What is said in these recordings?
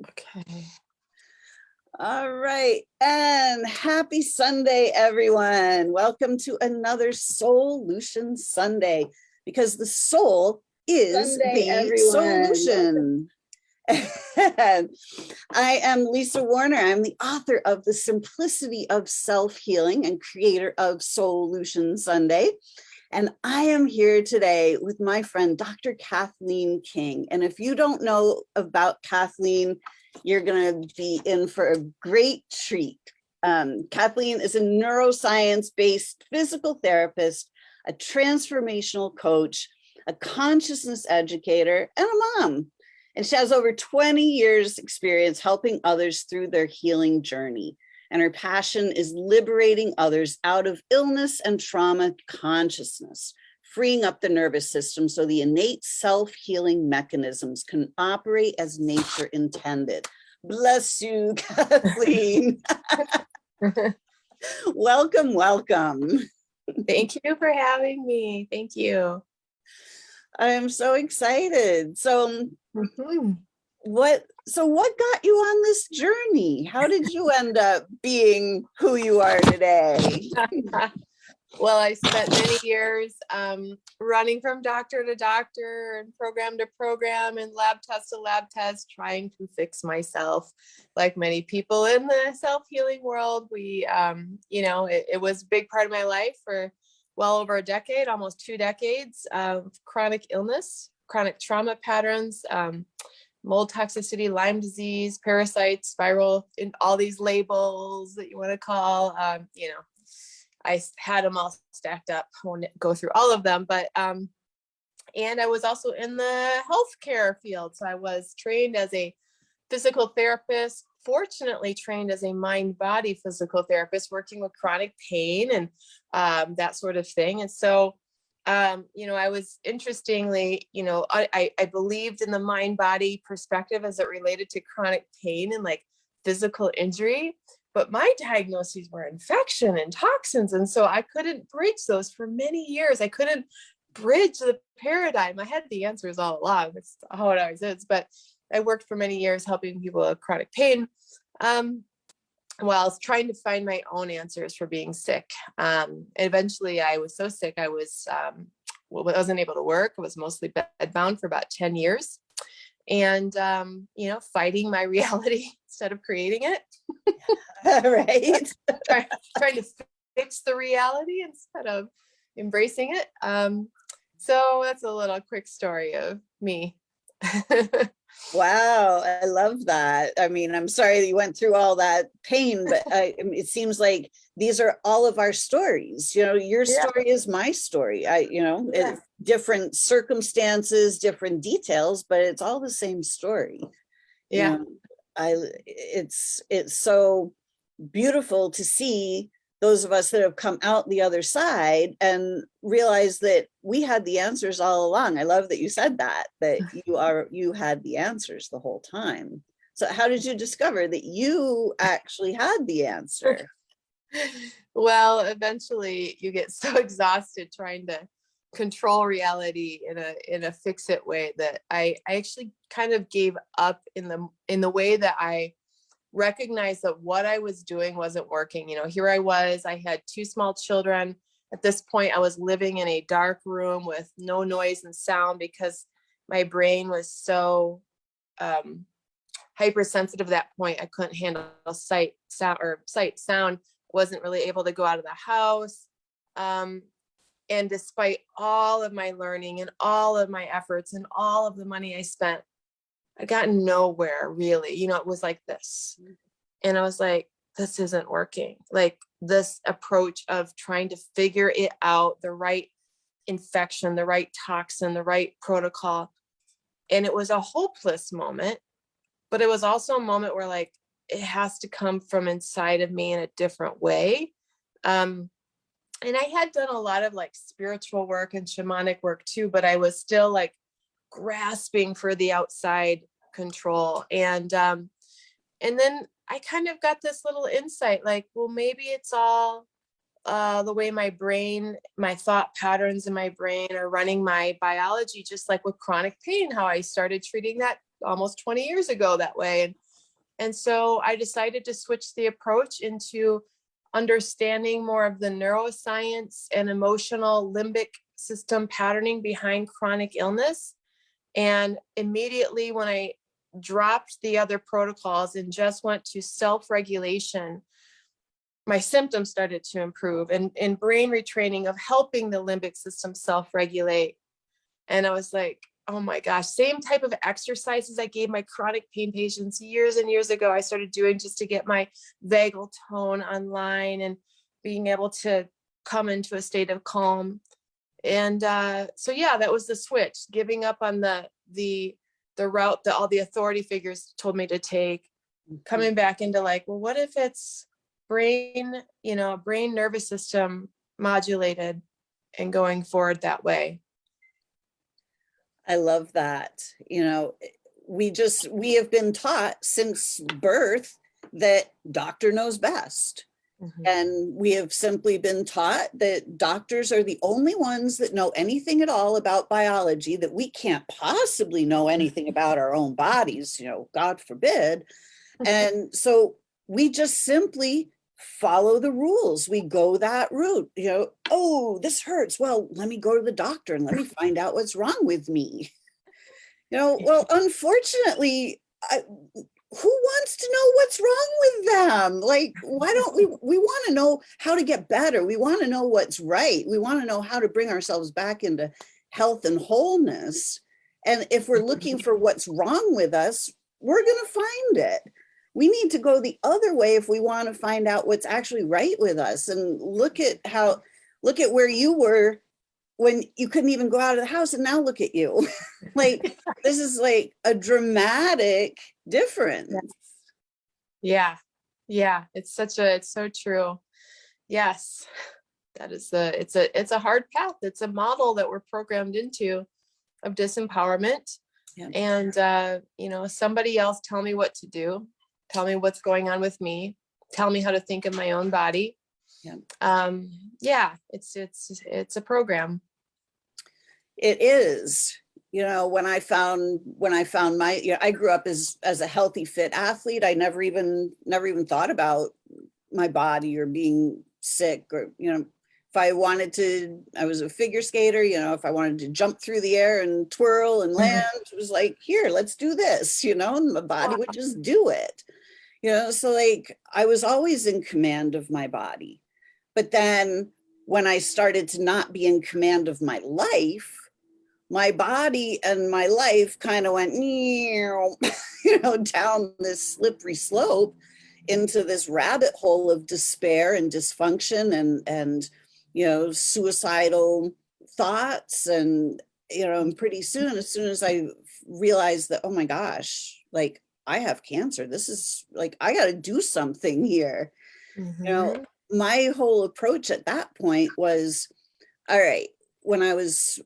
Okay. All right. And happy Sunday, everyone. Welcome to another Solution Sunday, because the soul is the solution. And I am Lisa Warner. I'm the author of The Simplicity of Self-Healing and creator of Solution Sunday. And I am here today with my friend, Dr. Cathleen King. And if you don't know about Kathleen, you're going to be in for a great treat. Kathleen is a neuroscience-based physical therapist, a transformational coach, a consciousness educator, and a mom. And she has over 20 years experience helping others through their healing journey. And her passion is liberating others out of illness and trauma consciousness, freeing up the nervous system so the innate self-healing mechanisms can operate as nature intended. Bless you, Kathleen. Welcome, welcome. Thank you for having me. Thank you. I am so excited. So what got you on this journey? How did you end up being who you are today? Well, I spent many years running from doctor to doctor and program to program and lab test to lab test, trying to fix myself. Like many people in the self-healing world, it was a big part of my life for well over a decade, almost 2 decades of chronic illness, chronic trauma patterns, mold toxicity, Lyme disease, parasites, viral, in all these labels that you want to call, I had them all stacked up. I won't go through all of them, but, and I was also in the healthcare field. So I was trained as a physical therapist, fortunately trained as a mind-body physical therapist, working with chronic pain and that sort of thing. And so, I was interestingly, I believed in the mind-body perspective as it related to chronic pain and like physical injury. But my diagnoses were infection and toxins. And so I couldn't bridge those for many years. I couldn't bridge the paradigm. I had the answers all along. That's how it always is. But I worked for many years helping people with chronic pain while trying to find my own answers for being sick. And eventually I was so sick, I wasn't able to work. I was mostly bedbound for about 10 years. And, fighting my reality instead of creating it. Right. trying to fix the reality instead of embracing it. So that's a little quick story of me. Wow, I love that. I mean, I'm sorry that you went through all that pain, but it seems like these are all of our stories. Your story is my story. It's different circumstances, different details, but it's all the same story. Yeah. It's so beautiful to see those of us that have come out the other side and realize that we had the answers all along. I love that you said that you had the answers the whole time. So how did you discover that you actually had the answer? Well, eventually you get so exhausted trying to control reality in a fix-it way that I actually kind of gave up in the way that I recognized that what I was doing wasn't working. Here I was, I had 2 small children. At this point, I was living in a dark room with no noise and sound because my brain was so hypersensitive at that point. I couldn't handle sight, sound, wasn't really able to go out of the house. And despite all of my learning and all of my efforts and all of the money I spent, I got nowhere really. It was like this. And I was like, this isn't working. Like this approach of trying to figure it out, the right infection, the right toxin, the right protocol. And it was a hopeless moment, but it was also a moment where like, it has to come from inside of me in a different way. And I had done a lot of like spiritual work and shamanic work too, but I was still like grasping for the outside control. And then I kind of got this little insight, like, well, maybe it's all the way my brain, my thought patterns in my brain are running my biology, just like with chronic pain, how I started treating that almost 20 years ago that way. And And so I decided to switch the approach into understanding more of the neuroscience and emotional limbic system patterning behind chronic illness. And immediately when I dropped the other protocols and just went to self-regulation, my symptoms started to improve, and brain retraining of helping the limbic system self-regulate. And I was like, oh my gosh, same type of exercises I gave my chronic pain patients years and years ago, I started doing just to get my vagal tone online and being able to come into a state of calm. And so yeah, that was the switch, giving up on the route that all the authority figures told me to take, coming back into like, well, what if it's brain nervous system modulated, and going forward that way. I love that. You know, we have been taught since birth that doctor knows best. And we have simply been taught that doctors are the only ones that know anything at all about biology, that we can't possibly know anything about our own bodies, you know, God forbid. And so we just simply follow the rules. We go that route, you know, oh, this hurts. Well, let me go to the doctor and let me find out what's wrong with me. You know, well, unfortunately, who wants to know what's wrong with them? Like, why don't we want to know how to get better. We want to know what's right. We want to know how to bring ourselves back into health and wholeness. And if we're looking for what's wrong with us, we're going to find it. We need to go the other way if we want to find out what's actually right with us. And look at where you were when you couldn't even go out of the house, and now look at you. Like, this is like a dramatic difference. Yeah. It's so true. Yes. That is it's a hard path. It's a model that we're programmed into of disempowerment. Yeah. And, somebody else tell me what to do, tell me what's going on with me, tell me how to think of my own body. Yeah. It's a program. It is. You know, when I found my, I grew up as a healthy, fit athlete. I never even thought about my body or being sick, or, you know, if I wanted to, I was a figure skater, you know, if I wanted to jump through the air and twirl and land, it was like, here, let's do this, you know, and my body would just do it, you know. So like, I was always in command of my body. But then when I started to not be in command of my life, my body and my life kind of went, you know, down this slippery slope into this rabbit hole of despair and dysfunction and you know, suicidal thoughts. And, you know, and pretty soon, as soon as I realized that, oh my gosh, like, I have cancer, this is like, I got to do something here. You know, my whole approach at that point was, all right, when I was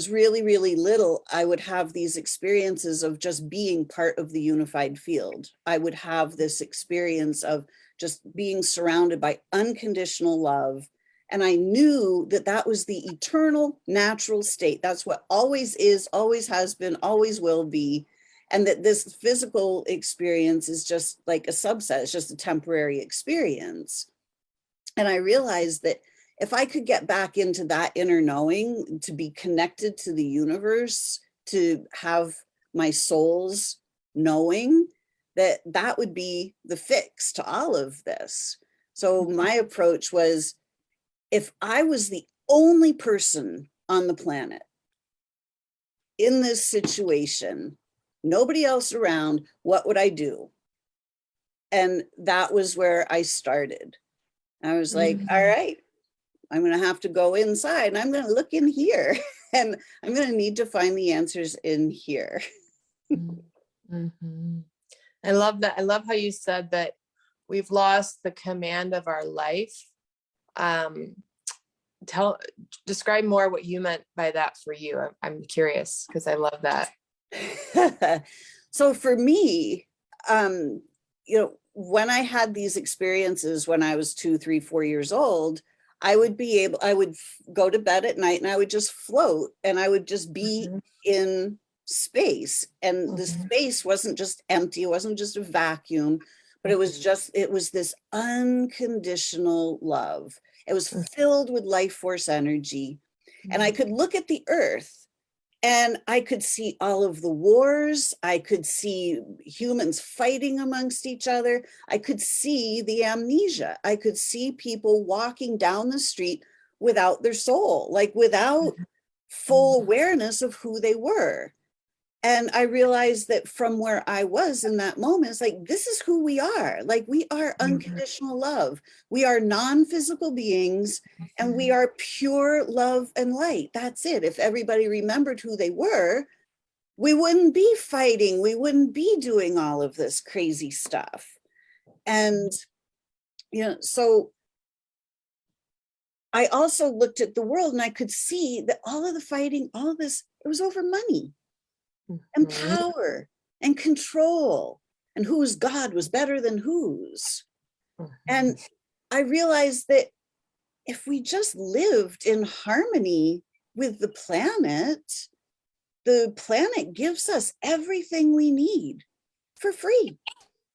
really, really little, I would have these experiences of just being part of the unified field. I would have this experience of just being surrounded by unconditional love. And I knew that that was the eternal natural state. That's what always is, always has been, always will be. And that this physical experience is just like a subset, it's just a temporary experience. And I realized that if I could get back into that inner knowing, to be connected to the universe, to have my soul's knowing, that would be the fix to all of this. So my approach was, if I was the only person on the planet in this situation, nobody else around, what would I do? And that was where I started. I was like, all right, I'm going to have to go inside and I'm going to look in here and I'm going to need to find the answers in here. I love that. I love how you said that we've lost the command of our life. Describe more what you meant by that for you. I'm curious because I love that. So for me, you know, when I had these experiences when I was 2, 3, 4 years old, I would go to bed at night and I would just float and I would just be in space, and the space wasn't just empty, it wasn't just a vacuum, but it was this unconditional love. It was filled with life force energy. And I could look at the earth and I could see all of the wars. I could see humans fighting amongst each other. I could see the amnesia. I could see people walking down the street without their soul, like without full awareness of who they were. And I realized that from where I was in that moment, it's like, this is who we are. Like, we are unconditional love. We are non-physical beings, and we are pure love and light. That's it. If everybody remembered who they were, we wouldn't be fighting. We wouldn't be doing all of this crazy stuff. And, you know, so I also looked at the world and I could see that all of the fighting, all of this, it was over money and power and control, and whose God was better than whose. And I realized that if we just lived in harmony with the planet gives us everything we need for free.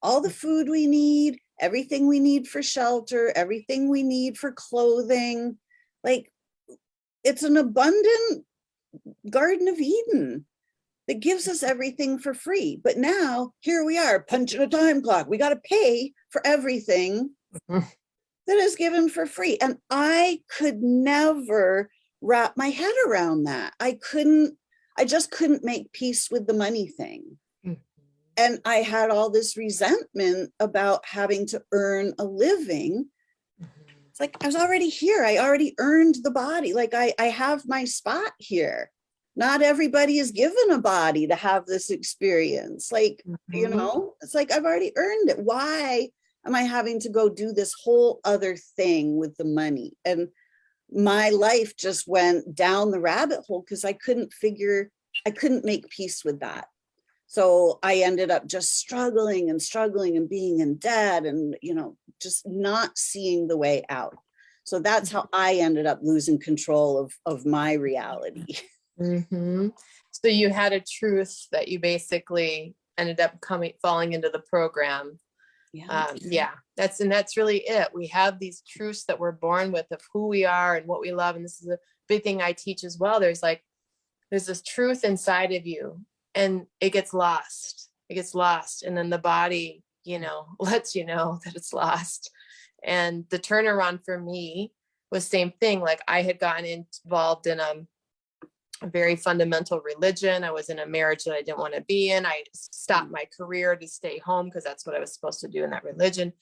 All the food we need, everything we need for shelter, everything we need for clothing. Like, it's an abundant Garden of Eden that gives us everything for free. But now here we are punching a time clock. We got to pay for everything that is given for free. And I could never wrap my head around that. I just couldn't make peace with the money thing. And I had all this resentment about having to earn a living. It's like, I was already here. I already earned the body. Like, I have my spot here. Not everybody is given a body to have this experience. Like, you know, it's like, I've already earned it. Why am I having to go do this whole other thing with the money? And my life just went down the rabbit hole because I couldn't make peace with that. So I ended up just struggling and being in debt and, you know, just not seeing the way out. So that's how I ended up losing control of my reality. So you had a truth that you basically ended up falling into the program. That's really it. We have these truths that we're born with of who we are and what we love. And this is a big thing I teach as well. There's this truth inside of you, and it gets lost. And then the body, you know, lets you know that it's lost. And the turnaround for me was same thing. Like, I had gotten involved in a very fundamental religion. I was in a marriage that I didn't want to be in. I stopped my career to stay home because that's what I was supposed to do in that religion.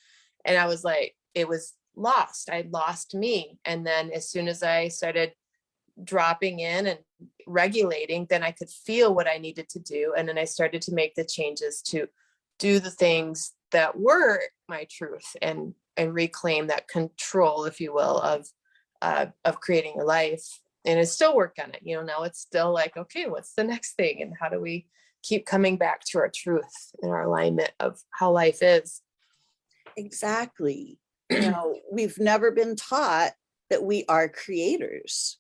And I was like, it was lost. I lost me. And then as soon as I started dropping in and regulating, then I could feel what I needed to do. And then I started to make the changes to do the things that were my truth and reclaim that control, if you will, of creating a life. And I still work on it. You know, now it's still like, okay, what's the next thing? And how do we keep coming back to our truth and our alignment of how life is? Exactly. You know, we've never been taught that we are creators.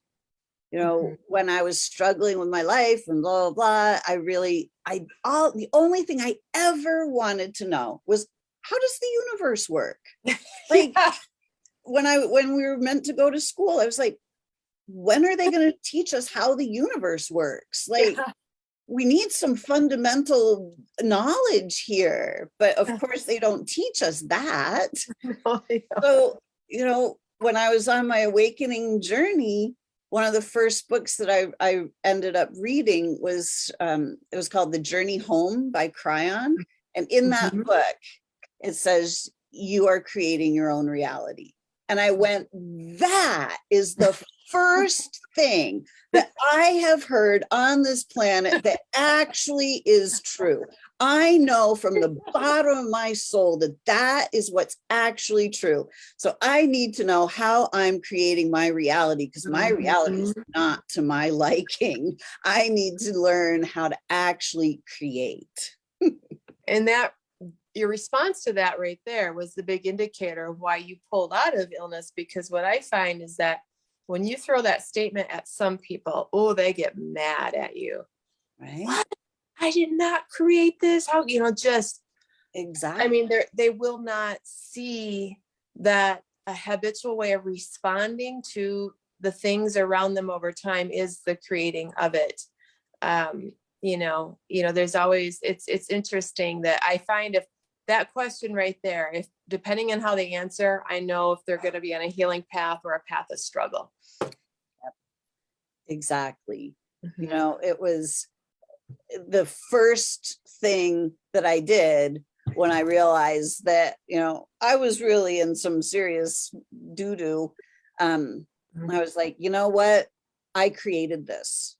You know, when I was struggling with my life and blah, blah, blah, the only thing I ever wanted to know was, how does the universe work? Like, when we were meant to go to school, I was like, when are they going to teach us how the universe works? Like, we need some fundamental knowledge here, but of course they don't teach us that. So, you know, when I was on my awakening journey, one of the first books that I ended up reading was, it was called The Journey Home by Cryon. And in that book, it says, you are creating your own reality. And I went, that is the first thing that I have heard on this planet that actually is true. I know from the bottom of my soul that that is what's actually true. So I need to know how I'm creating my reality, because my reality is not to my liking. I need to learn how to actually create. And that, your response to that right there was the big indicator of why you pulled out of illness. Because what I find is that when you throw that statement at some people, oh, they get mad at you. Right? What? I did not create this. How, just, Exactly. I mean, they will not see that a habitual way of responding to the things around them over time is the creating of it. There's always, it's interesting that I find if that question right there, if depending on how they answer, I know if they're going to be on a healing path or a path of struggle. Exactly. Mm-hmm. It was the first thing that I did when I realized that, I was really in some serious doo-doo. I was like, you know what? I created this.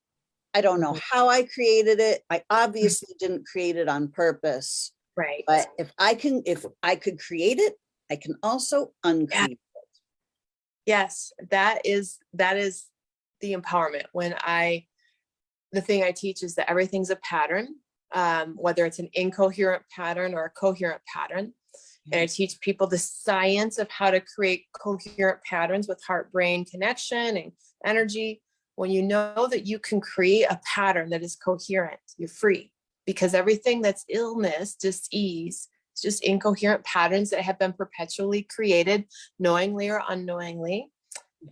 I don't know how I created it. I obviously didn't create it on purpose. Right. But if I could create it, I can also uncreate it. Yes, that is the empowerment. The thing I teach is that everything's a pattern, whether it's an incoherent pattern or a coherent pattern. And I teach people the science of how to create coherent patterns with heart-brain connection and energy. When you know that you can create a pattern that is coherent, you're free, because everything that's illness, dis-ease, it's just incoherent patterns that have been perpetually created, knowingly or unknowingly.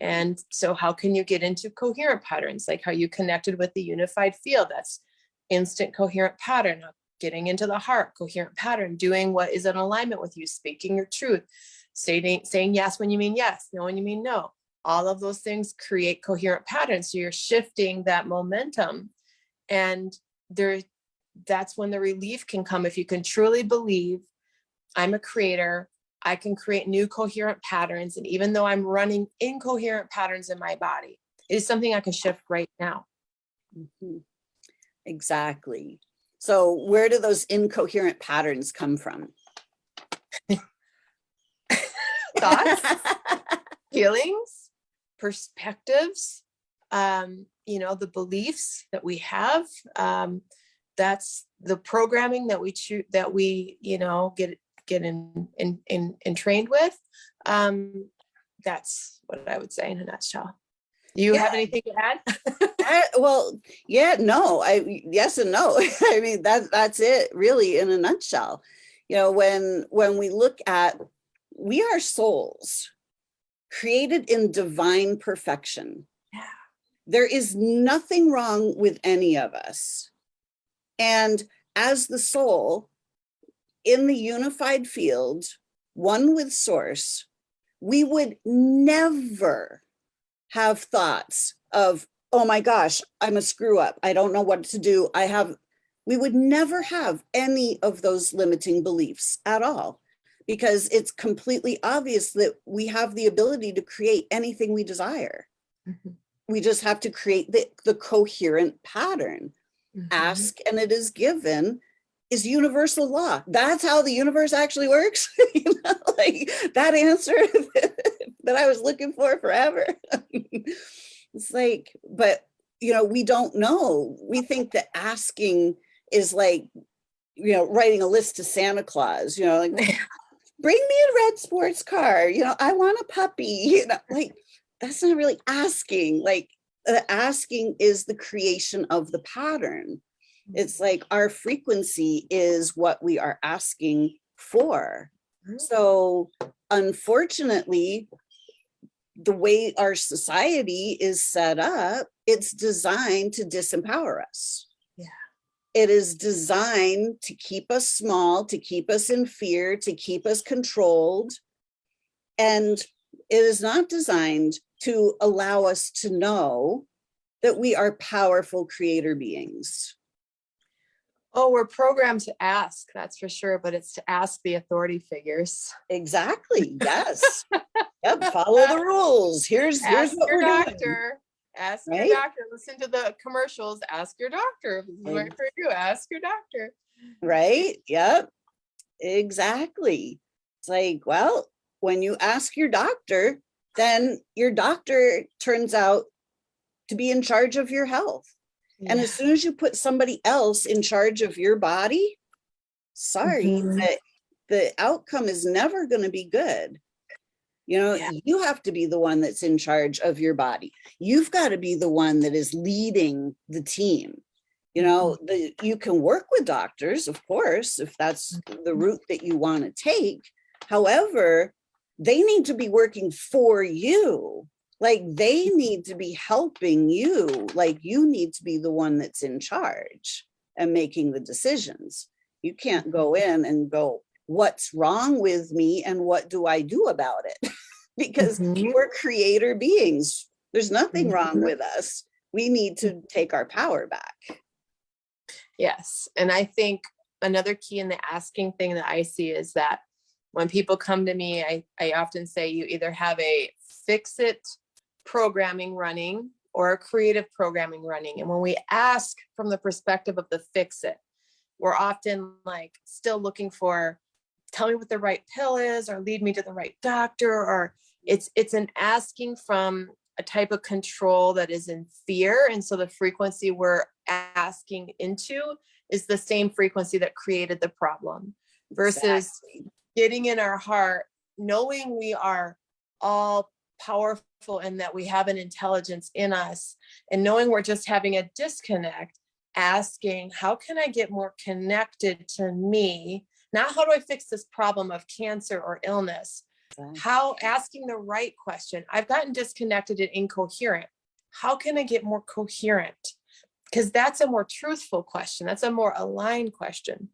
And so how can you get into coherent patterns, like how you connected with the unified field? That's instant coherent pattern. Getting into the heart, coherent pattern, doing what is in alignment with you, speaking your truth, saying yes when you mean yes, no when you mean no. All of those things create coherent patterns. So you're shifting that momentum. And that's when the relief can come. If you can truly believe, I'm a creator, I can create new coherent patterns. And even though I'm running incoherent patterns in my body, it is something I can shift right now. Mm-hmm. Exactly. So where do those incoherent patterns come from? Thoughts, feelings, perspectives, the beliefs that we have. That's the programming that we choose, that we, get in trained with. That's what I would say in a nutshell. Do you have anything to add? Well, yeah, no, yes and no. I mean, that's it really in a nutshell. When we look at, we are souls created in divine perfection. Yeah. There is nothing wrong with any of us. And as the soul in the unified field, one with source, we would never have thoughts of, oh my gosh, I'm a screw up, I don't know what to do. We would never have any of those limiting beliefs at all, because it's completely obvious that we have the ability to create anything we desire. Mm-hmm. We just have to create the coherent pattern. Mm-hmm. Ask and it is given is universal law. That's how the universe actually works. Like that answer that I was looking for forever. It's like, but we don't know. We think that asking is like, writing a list to Santa Claus, like, bring me a red sports car, I want a puppy, like that's not really asking. Like the asking is the creation of the pattern. It's like our frequency is what we are asking for. So unfortunately, the way our society is set up, it's designed to disempower us. Yeah. It is designed to keep us small, to keep us in fear, to keep us controlled. And it is not designed to allow us to know that we are powerful creator beings. Oh, we're programmed to ask, that's for sure, but it's to ask the authority figures. Exactly. Yes. Yep. Follow the rules. Here's what we're doctor. doing. Ask your doctor. Listen to the commercials. Ask your doctor. If it's right for you, ask your doctor. Right. Yep. Exactly. It's like, well, when you ask your doctor, then your doctor turns out to be in charge of your health. Yeah. And as soon as you put somebody else in charge of your body, sorry, that the outcome is never going to be good. You have to be the one that's in charge of your body. You've got to be the one that is leading the team. You know, you can work with doctors, of course, if that's the route that you want to take. However, they need to be working for you. Like they need to be helping you. Like you need to be the one that's in charge and making the decisions. You can't go in and go, what's wrong with me and what do I do about it? Because we're creator beings. There's nothing wrong with us. We need to take our power back. Yes. And I think another key in the asking thing that I see is that when people come to me, I often say you either have a fix it programming running or a creative programming running. And when we ask from the perspective of the fix it, we're often like still looking for, tell me what the right pill is, or lead me to the right doctor, or it's an asking from a type of control that is in fear. And so the frequency we're asking into is the same frequency that created the problem versus getting in our heart, knowing we are all powerful and that we have an intelligence in us, and knowing we're just having a disconnect, asking, how can I get more connected to me? Not how do I fix this problem of cancer or illness? How, asking the right question. I've gotten disconnected and incoherent. How can I get more coherent? Because that's a more truthful question. That's a more aligned question.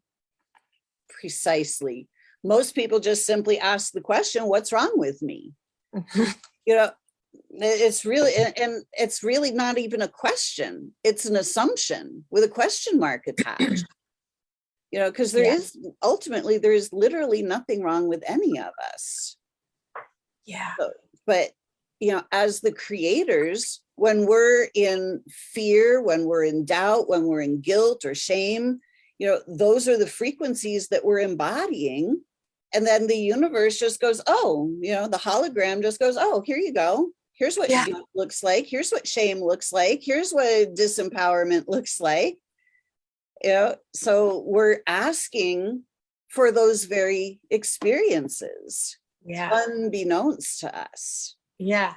Precisely. Most people just simply ask the question, what's wrong with me? You know, it's really, and it's really not even a question. It's an assumption with a question mark attached. You know, because there is literally nothing wrong with any of us. Yeah. But, you know, as the creators, when we're in fear, when we're in doubt, when we're in guilt or shame, you know, those are the frequencies that we're embodying. And then the universe just goes, oh, you know, the hologram just goes, oh, here you go. Here's what guilt looks like. Here's what shame looks like. Here's what disempowerment looks like. You know, so we're asking for those very experiences, unbeknownst to us. Yeah.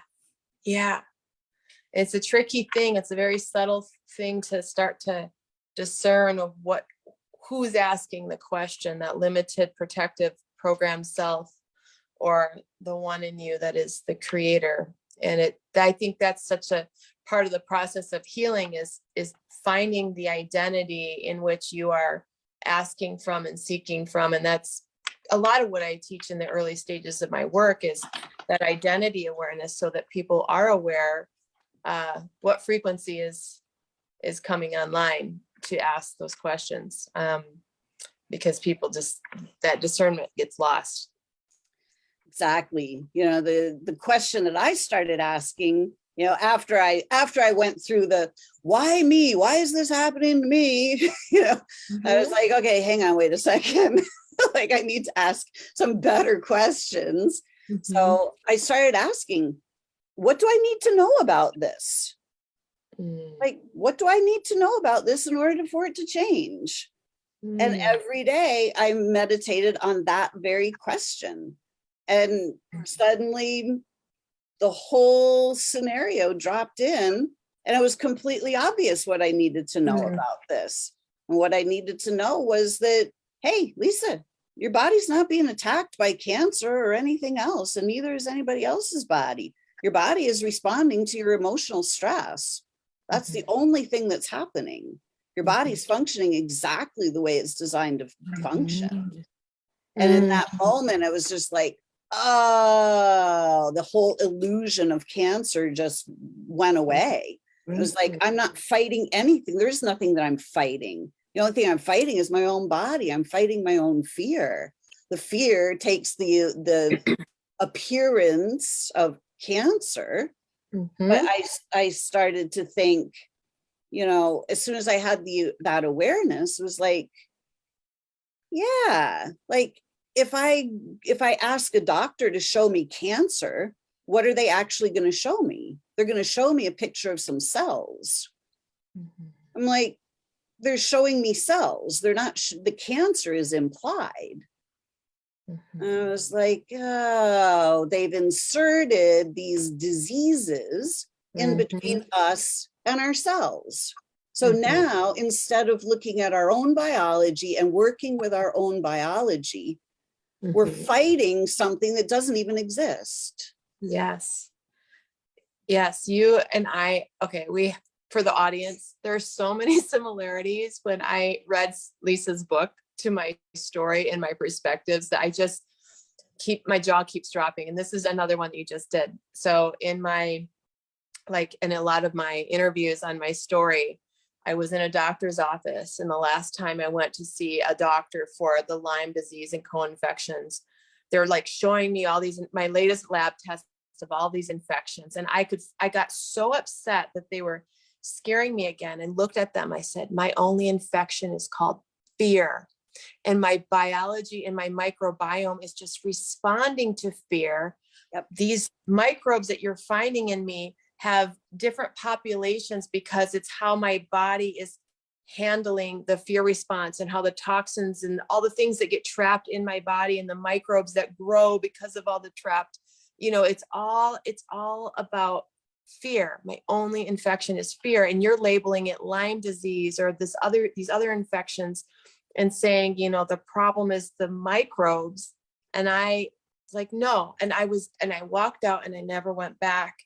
It's a tricky thing. It's a very subtle thing to start to discern of who's asking the question, that limited protective programmed self, or the one in you that is the creator. And I think that's such a part of the process of healing is finding the identity in which you are asking from and seeking from. And that's a lot of what I teach in the early stages of my work, is that identity awareness, so that people are aware what frequency is coming online to ask those questions, because people just, that discernment gets lost. Exactly. You know, the question that I started asking, you know, after I went through the, why me? Why is this happening to me? You know, I was like, okay, hang on, wait a second. Like I need to ask some better questions. So I started asking, what do I need to know about this? Like, what do I need to know about this in order for it to change? And every day I meditated on that very question. And suddenly the whole scenario dropped in, and it was completely obvious what I needed to know about this. And what I needed to know was that, hey, Lisa, your body's not being attacked by cancer or anything else, and neither is anybody else's body. Your body is responding to your emotional stress. That's the only thing that's happening. Your body's functioning exactly the way it's designed to function. And in that moment, it was just like, oh, the whole illusion of cancer just went away. It was like, I'm not fighting anything. There's nothing that I'm fighting. The only thing I'm fighting is my own body. I'm fighting my own fear. The fear takes the appearance of cancer. But I started to think, you know, as soon as I had that awareness, it was like, yeah, like if I ask a doctor to show me cancer, what are they actually going to show me? They're going to show me a picture of some cells. I'm like, they're showing me cells. They're not, the cancer is implied. I was like, oh, they've inserted these diseases in between us and ourselves. So now, instead of looking at our own biology and working with our own biology, we're fighting something that doesn't even exist. Yes. Yes, you and I, okay, for the audience, there's so many similarities when I read Lisa's book to my story and my perspectives that I just my jaw keeps dropping. And this is another one that you just did. So in a lot of my interviews on my story, I was in a doctor's office, and the last time I went to see a doctor for the Lyme disease and co-infections, they're like showing me all these, my latest lab tests of all these infections. And I got so upset that they were scaring me again, and looked at them. I said, my only infection is called fear. And my biology and my microbiome is just responding to fear. Yep. These microbes that you're finding in me have different populations because it's how my body is handling the fear response, and how the toxins and all the things that get trapped in my body and the microbes that grow because of all the trapped, it's all about fear. My only infection is fear. And you're labeling it Lyme disease or these other infections, and saying, the problem is the microbes. And I was like, no. And I walked out, and I never went back,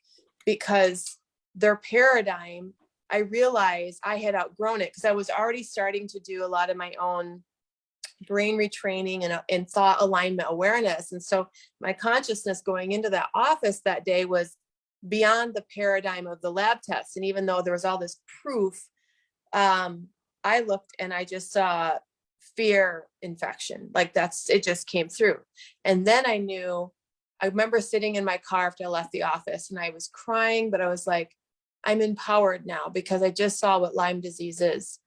because their paradigm, I realized I had outgrown it, because I was already starting to do a lot of my own brain retraining and thought alignment awareness. And so my consciousness going into that office that day was beyond the paradigm of the lab tests. And even though there was all this proof, I looked and I just saw fear infection. It just came through. And then I remember sitting in my car after I left the office, and I was crying, but I was like, I'm empowered now, because I just saw what Lyme disease is.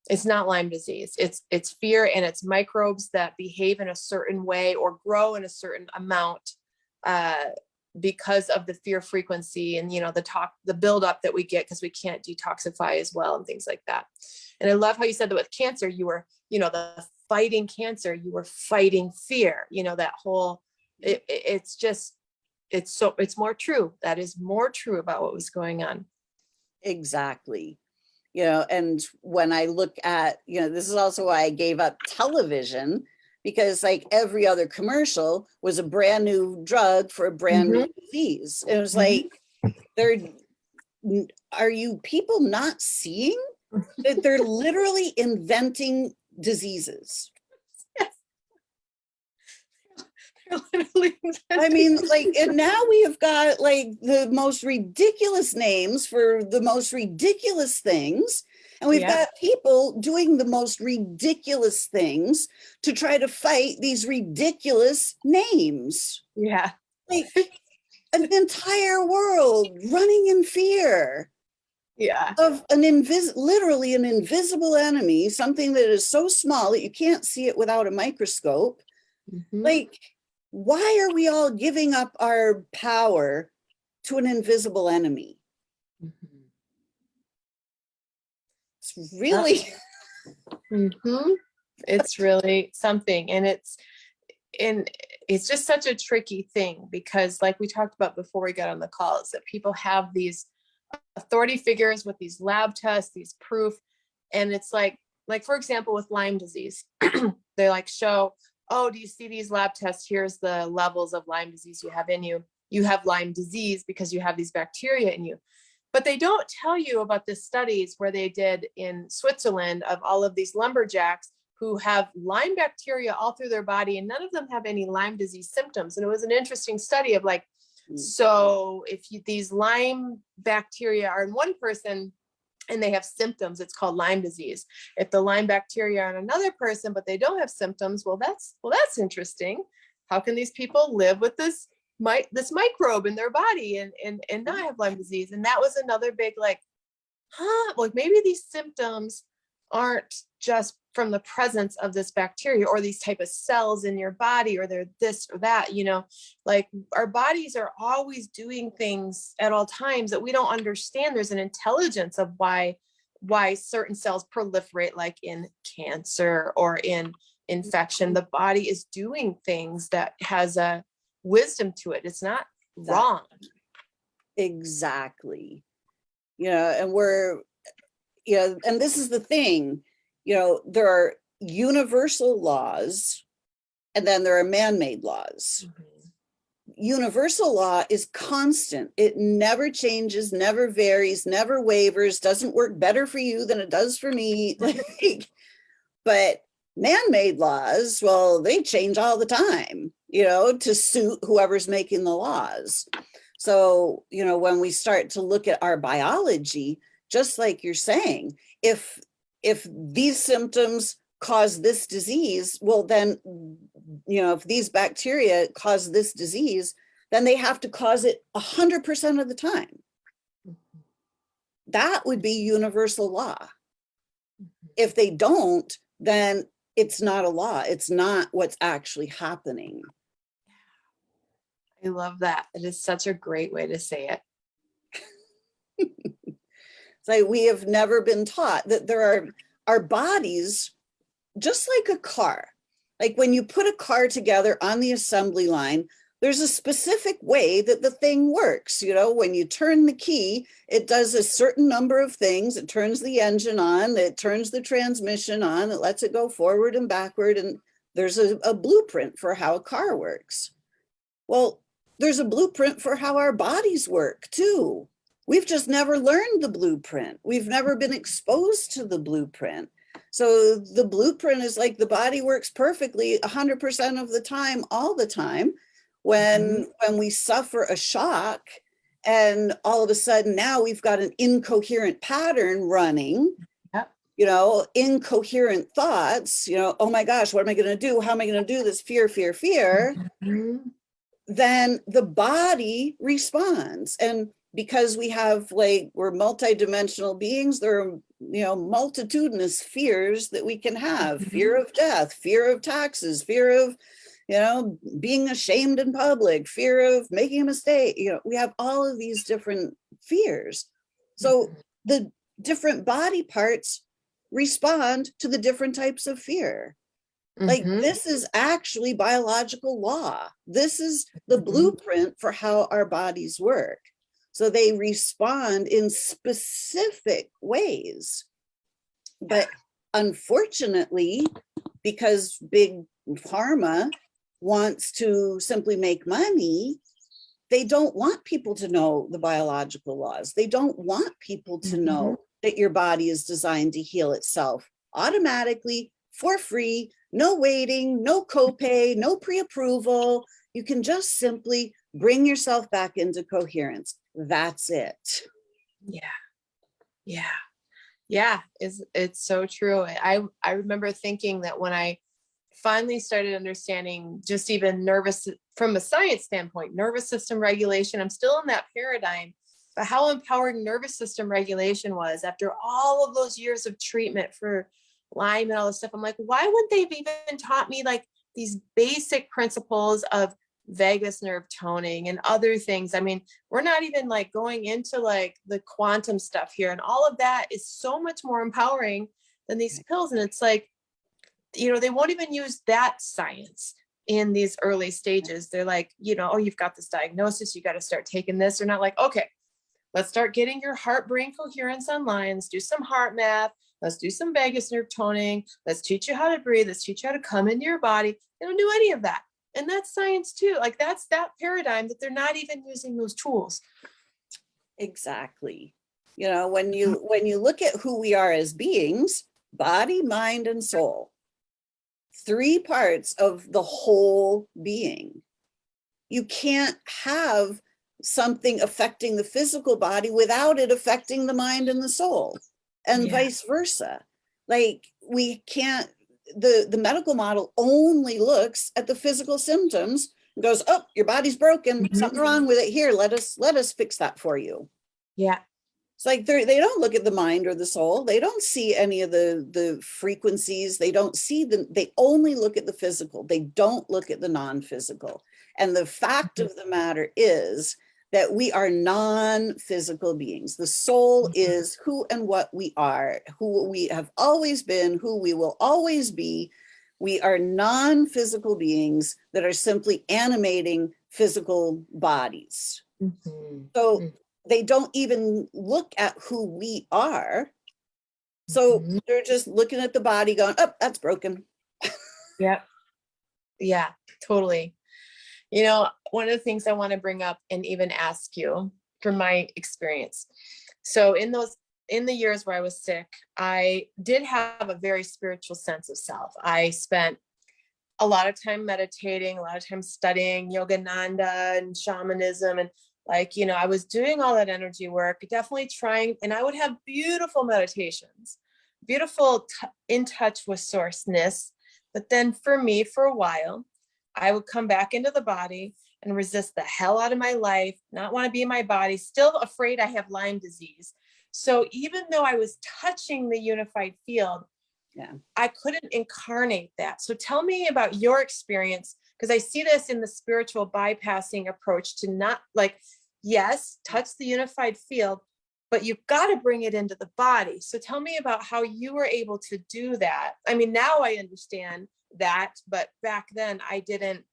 It's not Lyme disease. It's fear, and it's microbes that behave in a certain way or grow in a certain amount because of the fear frequency and, the buildup that we get because we can't detoxify as well and things like that. And I love how you said that with cancer, you were, the fighting cancer, you were fighting fear, that whole, it's more true. That is more true about what was going on. Exactly. And when I look at, this is also why I gave up television, because like every other commercial was a brand new drug for a brand new disease. It was like, are you people not seeing that they're literally inventing diseases? I mean, and now we have got the most ridiculous names for the most ridiculous things. And we've got people doing the most ridiculous things to try to fight these ridiculous names. Yeah. An entire world running in fear. Yeah. Of literally an invisible enemy, something that is so small that you can't see it without a microscope. Why are we all giving up our power to an invisible enemy? It's really, it's really something. And it's just such a tricky thing, because like we talked about before we got on the call, is that people have these authority figures with these lab tests, these proof. And it's like, for example, with Lyme disease, they show, oh, do you see these lab tests? Here's the levels of Lyme disease you have in you. You have Lyme disease because you have these bacteria in you. But they don't tell you about the studies where they did in Switzerland of all of these lumberjacks who have Lyme bacteria all through their body, and none of them have any Lyme disease symptoms. And it was an interesting study of so if these Lyme bacteria are in one person and they have symptoms, it's called Lyme disease. If the Lyme bacteria are in another person, but they don't have symptoms, that's interesting. How can these people live with this microbe in their body and not have Lyme disease? And that was another big maybe these symptoms aren't just from the presence of this bacteria or these type of cells in your body, or they're this or that, our bodies are always doing things at all times that we don't understand. There's an intelligence of why certain cells proliferate, like in cancer or in infection. The body is doing things that has a wisdom to it. It's not wrong. Exactly. And and this is the thing, there are universal laws and then there are man-made laws. Universal law is constant. It never changes, never varies, never wavers, doesn't work better for you than it does for me. But man-made laws, well, they change all the time, to suit whoever's making the laws. So, when we start to look at our biology, just like you're saying, if these symptoms cause this disease, well, then, if these bacteria cause this disease, then they have to cause it 100% of the time. That would be universal law. If they don't, then it's not a law. It's not what's actually happening. I love that. It is such a great way to say it. It's like we have never been taught that there are our bodies, just like a car. Like when you put a car together on the assembly line, there's a specific way that the thing works. When you turn the key, it does a certain number of things. It turns the engine on, it turns the transmission on, it lets it go forward and backward. And there's a blueprint for how a car works. Well, there's a blueprint for how our bodies work too. We've just never learned the blueprint. We've never been exposed to the blueprint. So the blueprint is like the body works perfectly 100% of the time, all the time. When we suffer a shock and all of a sudden now we've got an incoherent pattern running, incoherent thoughts, oh my gosh, what am I going to do? How am I going to do this? Fear, fear, fear. Then the body responds. And because we're multidimensional beings, there are, multitudinous fears that we can have. Fear of death, fear of taxes, fear of, being ashamed in public, fear of making a mistake. We have all of these different fears. So the different body parts respond to the different types of fear. Like this is actually biological law. This is the blueprint for how our bodies work. So they respond in specific ways. But unfortunately, because big pharma wants to simply make money, they don't want people to know the biological laws. They don't want people to know that your body is designed to heal itself automatically, for free, no waiting, no copay, no pre-approval. You can just simply bring yourself back into coherence. That's it. Yeah. It's so true. I remember thinking that when I finally started understanding just even from a science standpoint, nervous system regulation, I'm still in that paradigm, but how empowering nervous system regulation was after all of those years of treatment for Lyme and all this stuff. I'm like, why wouldn't they have even taught me like these basic principles of vagus nerve toning and other things? I mean, we're not even like going into like the quantum stuff here, and all of that is so much more empowering than these pills. And it's like, they won't even use that science in these early stages. They're like, oh, you've got this diagnosis, you got to start taking this. They're not like, okay, let's start getting your heart brain coherence online. Let's do some heart math. Let's do some vagus nerve toning. Let's teach you how to breathe. Let's teach you how to come into your body. They don't do any of that. And that's science too. Like that's that paradigm that they're not even using those tools. Exactly. When you look at who we are as beings, body, mind, and soul, 3 parts of the whole being. You can't have something affecting the physical body without it affecting the mind and the soul, and vice versa. Like we can't, the medical model only looks at the physical symptoms and goes, oh, your body's broken, something wrong with it here. Let us fix that for you. Yeah. It's like they don't look at the mind or the soul. They don't see any of the frequencies. They don't see they only look at the physical. They don't look at the non-physical. And the fact of the matter is that we are non-physical beings. The soul is who and what we are, who we have always been, who we will always be. We are non-physical beings that are simply animating physical bodies. So they don't even look at who we are. So Mhm. they're just looking at the body going, oh, that's broken. Yep. Yeah, totally. You know, one of the things I want to bring up and even ask you from my experience. So in the years where I was sick, I did have a very spiritual sense of self. I spent a lot of time meditating, a lot of time studying Yogananda and shamanism. And like, you know, I was doing all that energy work, definitely trying, and I would have beautiful meditations, beautiful in touch with sourceness. But then for me, for a while, I would come back into the body and resist the hell out of my life, not want to be in my body, still afraid I have Lyme disease. So even though I was touching the unified field, Yeah. I couldn't incarnate that. So tell me about your experience, because I see this in the spiritual bypassing approach to not like, yes, touch the unified field, but you've got to bring it into the body. So tell me about how you were able to do that. I mean, now I understand that, but back then I didn't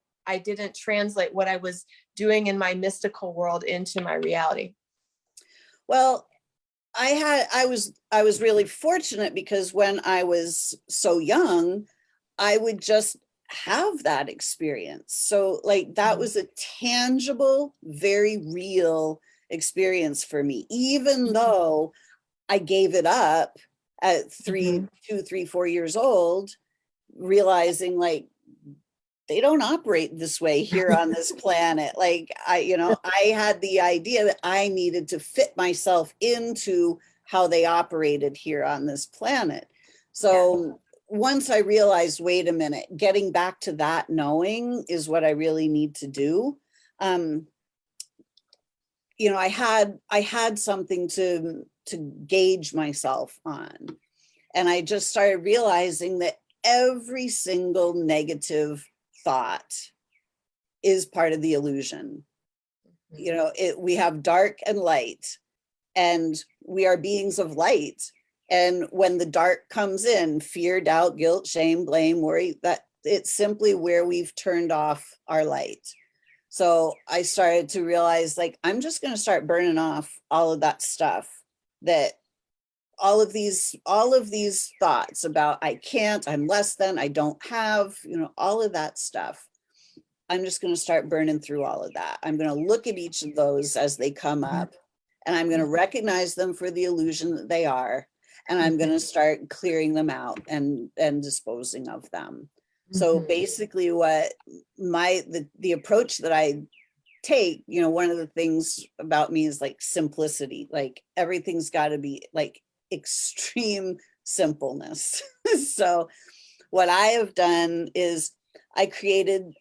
translate what I was doing in my mystical world into my reality. Well, I was really fortunate because when I was so young, I would just have that experience. So like that was a tangible, very real experience for me, even though I gave it up at 4 years old, realizing like they don't operate this way here on this planet. Like I had the idea that I needed to fit myself into how they operated here on this planet. So once I realized, wait a minute, getting back to that knowing is what I really need to do. I had something to gauge myself on. And I just started realizing that every single negative thought is part of the illusion. We have dark and light, and we are beings of light. And when the dark comes in, fear, doubt, guilt, shame, blame, worry, that it's simply where we've turned off our light. So I started to realize, like, I'm just going to start burning off all of that stuff, that all of these thoughts about I can't, I'm less than, I don't have, all of that stuff. I'm just going to start burning through all of that. I'm going to look at each of those as they come up, and I'm going to recognize them for the illusion that they are, and I'm going to start clearing them out and disposing of them. So basically what the approach that I take, one of the things about me is like simplicity. Like everything's got to be like extreme simpleness. So what I have done is I created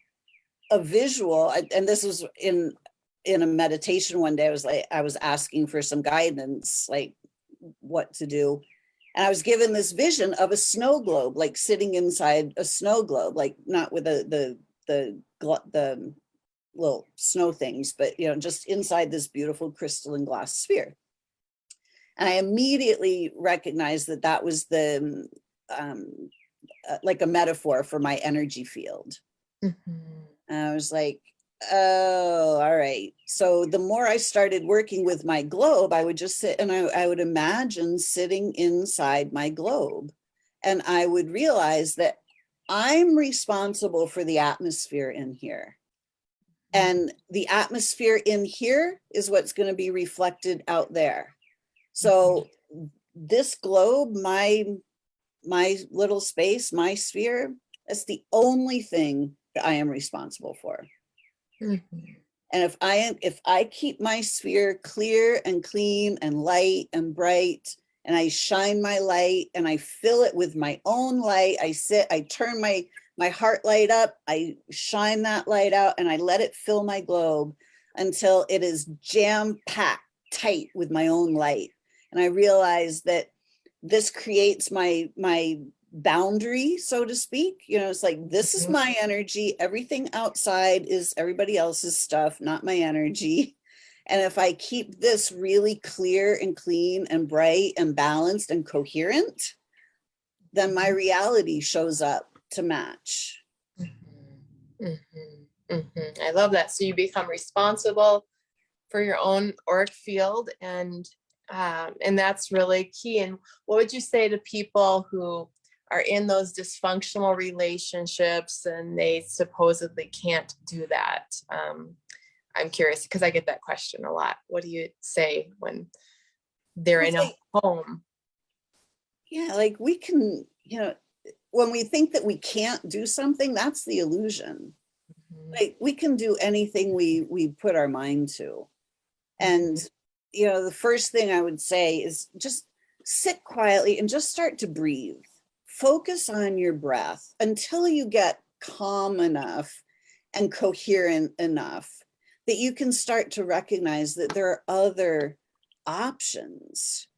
a visual, and this was in a meditation one day. I was asking for some guidance, like what to do. And I was given this vision of a snow globe, like sitting inside a snow globe, like not with the little snow things, but just inside this beautiful crystalline glass sphere. And I immediately recognized that that was the like a metaphor for my energy field. And I was like, oh, all right. So the more I started working with my globe, I would just sit and I would imagine sitting inside my globe. And I would realize that I'm responsible for the atmosphere in here. And the atmosphere in here is what's going to be reflected out there. So this globe, my little space, my sphere, that's the only thing that I am responsible for. And if I keep my sphere clear and clean and light and bright, and I shine my light and I fill it with my own light, I turn my heart light up, I shine that light out, and I let it fill my globe until it is jam-packed tight with my own light. And I realize that this creates my boundary, so to speak. It's like, this is my energy. Everything outside is everybody else's stuff, not my energy. And if I keep this really clear and clean and bright and balanced and coherent, then my reality shows up to match. I love that. So you become responsible for your own auric field, and And that's really key. And what would you say to people who are in those dysfunctional relationships and they supposedly can't do that? I'm curious because I get that question a lot. What do you say when they're in a home? Yeah, like we can, when we think that we can't do something, that's the illusion. Like we can do anything we put our mind to. And, the first thing I would say is just sit quietly and just start to breathe. Focus on your breath until you get calm enough and coherent enough that you can start to recognize that there are other options.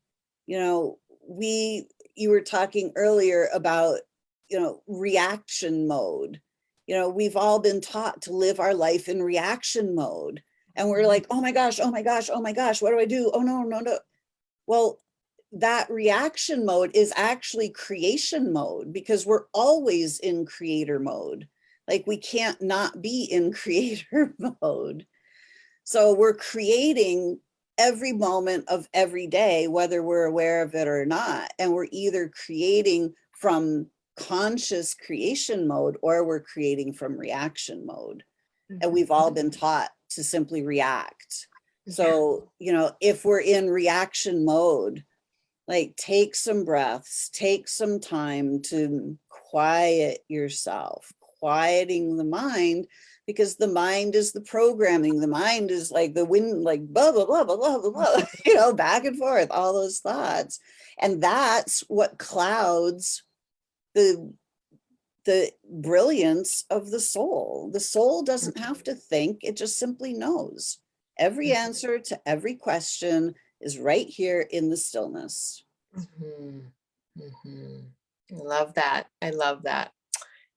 You were talking earlier about, reaction mode. We've all been taught to live our life in reaction mode. And we're like, oh my gosh, oh my gosh, oh my gosh, what do I do? Oh no, no, no. Well, that reaction mode is actually creation mode because we're always in creator mode. Like we can't not be in creator mode. So we're creating every moment of every day, whether we're aware of it or not. And we're either creating from conscious creation mode or we're creating from reaction mode. And we've all been taught to simply react. So, if we're in reaction mode, like take some breaths, take some time to quiet yourself, quieting the mind, because the mind is the programming. The mind is like the wind, like blah, blah, blah, blah, blah, blah, blah, back and forth, all those thoughts. And that's what clouds the brilliance of the soul. The soul doesn't have to think, it just simply knows. Every answer to every question is right here in the stillness. I love that. I love that.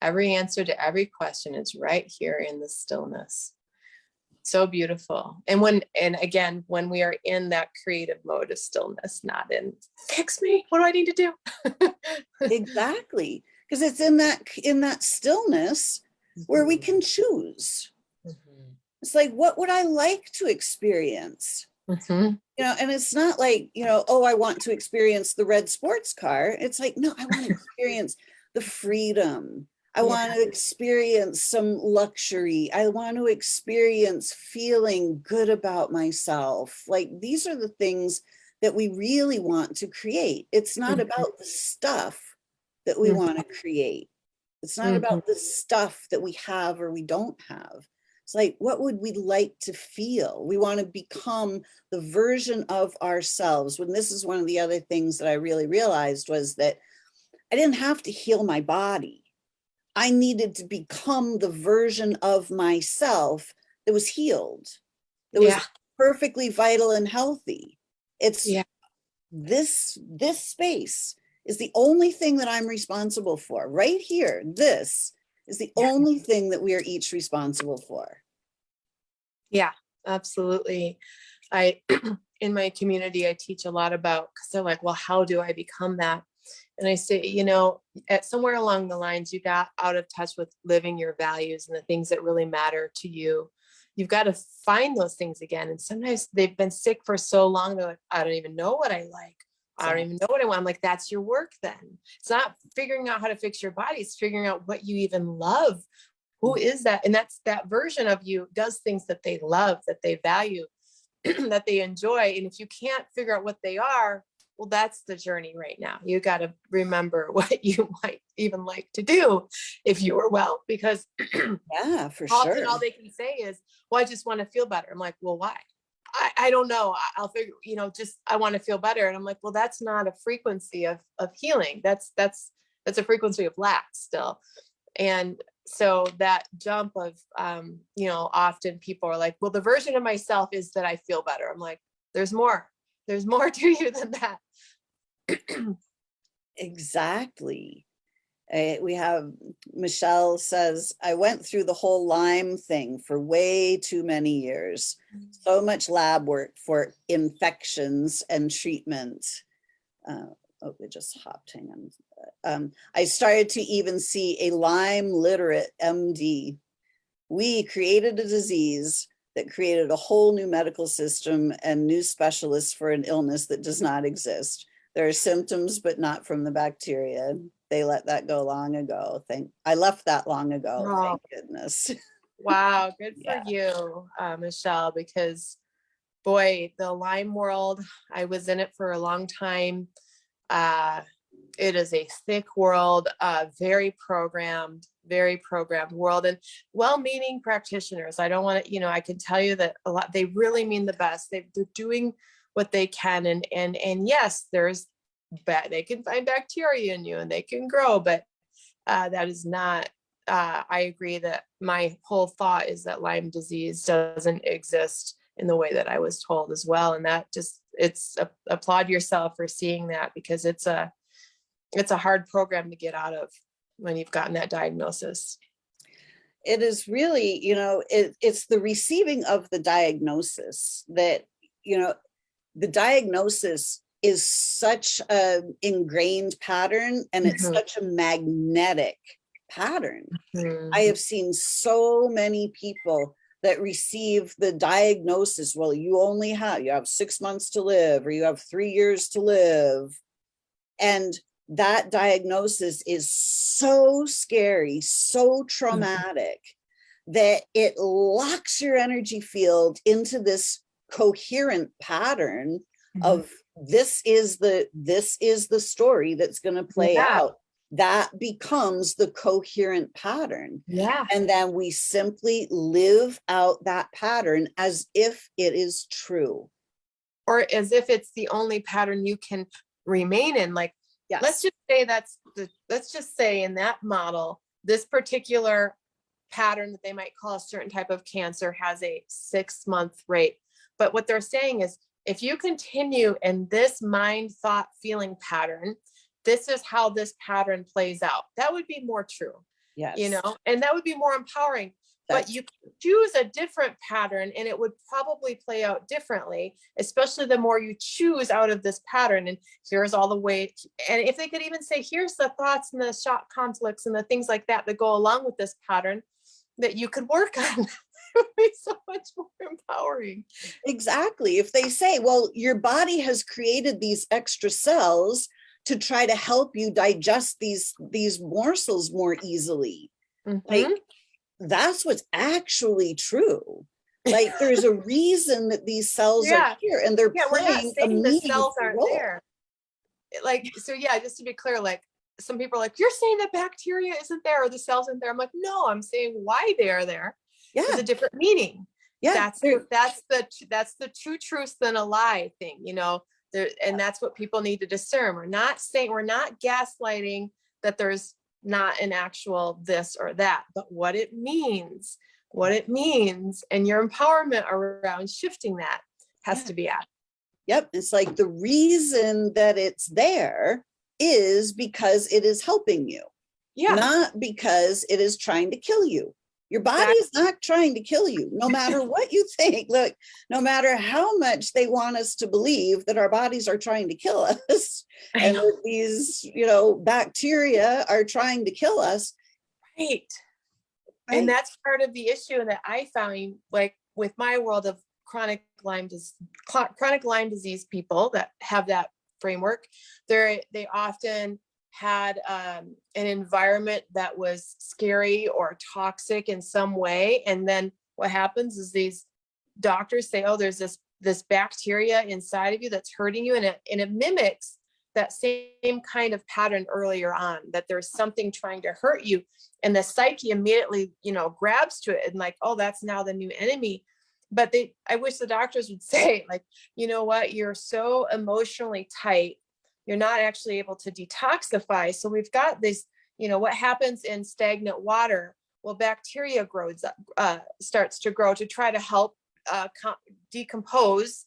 Every answer to every question is right here in the stillness. So beautiful. And again, when we are in that creative mode of stillness, not in fix me, what do I need to do? Exactly. Because it's in that stillness where we can choose. It's like, what would I like to experience? And it's not like, oh, I want to experience the red sports car. It's like, no, I want to experience the freedom. I want to experience some luxury. I want to experience feeling good about myself. Like these are the things that we really want to create. It's not about the stuff that we want to create. It's not about the stuff that we have or we don't have. It's like, what would we like to feel? We want to become the version of ourselves. When this is one of the other things that I really realized was that I didn't have to heal my body. I needed to become the version of myself that was healed, that was perfectly vital and healthy. It's this space is the only thing that I'm responsible for. Right here, this is the only thing that we are each responsible for. Yeah, absolutely. In my community, I teach a lot about, because they're like, well, how do I become that? And I say, at somewhere along the lines, you got out of touch with living your values and the things that really matter to you. You've got to find those things again. And sometimes they've been sick for so long, they're like, I don't even know what I like. I don't even know what I want. I'm like, that's your work then. It's not figuring out how to fix your body. It's figuring out what you even love. Who is that? And that's that version of you does things that they love, that they value, that they enjoy. And if you can't figure out what they are, well, that's the journey right now. You got to remember what you might even like to do if you were well, because yeah, for often sure. all they can say is, well, I just want to feel better. I'm like, well, why? I don't know. I'll figure, just, I want to feel better. And I'm like, well, that's not a frequency of healing. That's a frequency of lack still. And so that jump of, often people are like, well, the version of myself is that I feel better. I'm like, there's more to you than that. Exactly. We have Michelle says, I went through the whole Lyme thing for way too many years. So much lab work for infections and treatment. We just hopped, hang on. I started to even see a Lyme literate MD. We created a disease that created a whole new medical system and new specialists for an illness that does not exist. There are symptoms, but not from the bacteria. They let that go long ago. I left that long ago, Oh, thank goodness. wow. Good for Yeah. you, Michelle, because boy, the Lyme world, I was in it for a long time. It is a thick world, very programmed world, and well-meaning practitioners. I don't want to, I can tell you that a lot, they really mean the best. They're doing what they can. And yes, they can find bacteria in you and they can grow, but that is not, I agree that my whole thought is that Lyme disease doesn't exist in the way that I was told as well. And that applaud yourself for seeing that, because it's a hard program to get out of when you've gotten that diagnosis. It is really, it's the receiving of the diagnosis that, the diagnosis is such an ingrained pattern, and it's such a magnetic pattern. I have seen so many people that receive the diagnosis, well, you have 6 months to live, or you have 3 years to live. And that diagnosis is so scary, so traumatic, that it locks your energy field into this coherent pattern of this is the story that's going to play out. That becomes the coherent pattern. Yeah. And then we simply live out that pattern as if it is true. Or as if it's the only pattern you can remain in. Like, yes. Let's just say in that model, this particular pattern that they might call a certain type of cancer has a 6-month rate. But what they're saying is, if you continue in this mind, thought, feeling pattern, this is how this pattern plays out. That would be more true. Yes. And that would be more empowering. But you choose a different pattern and it would probably play out differently, especially the more you choose out of this pattern. And here's all the way. And if they could even say, here's the thoughts and the shock conflicts and the things like that go along with this pattern that you could work on. It would be so much more empowering. Exactly. If they say, well, your body has created these extra cells to try to help you digest these morsels more easily. Like, that's what's actually true. Like, there's a reason that these cells are here, and they're playing a meaningful role. There. Like, so yeah, just to be clear, like, some people are like, you're saying that bacteria isn't there or the cells isn't there. I'm like, no, I'm saying why they are there. Yeah. Is a different meaning. Yeah. That's the two truths than a lie thing, and that's what people need to discern. We're not gaslighting that there's not an actual this or that, but what it means, and your empowerment around shifting that has to be at. Yep. It's like the reason that it's there is because it is helping you. Yeah. Not because it is trying to kill you. Your body is not trying to kill you, no matter what you think. Look, no matter how much they want us to believe that our bodies are trying to kill us, and that these, bacteria are trying to kill us. Right. And that's part of the issue that I found, like with my world of chronic Lyme disease people that have that framework, they often had an environment that was scary or toxic in some way. And then what happens is these doctors say, oh, there's this bacteria inside of you that's hurting you. And it mimics that same kind of pattern earlier on, that there's something trying to hurt you. And the psyche immediately, grabs to it and like, oh, that's now the new enemy. But I wish the doctors would say, like, you know what, you're so emotionally tight, you're not actually able to detoxify. So we've got this, what happens in stagnant water? Well, bacteria starts to grow to try to help decompose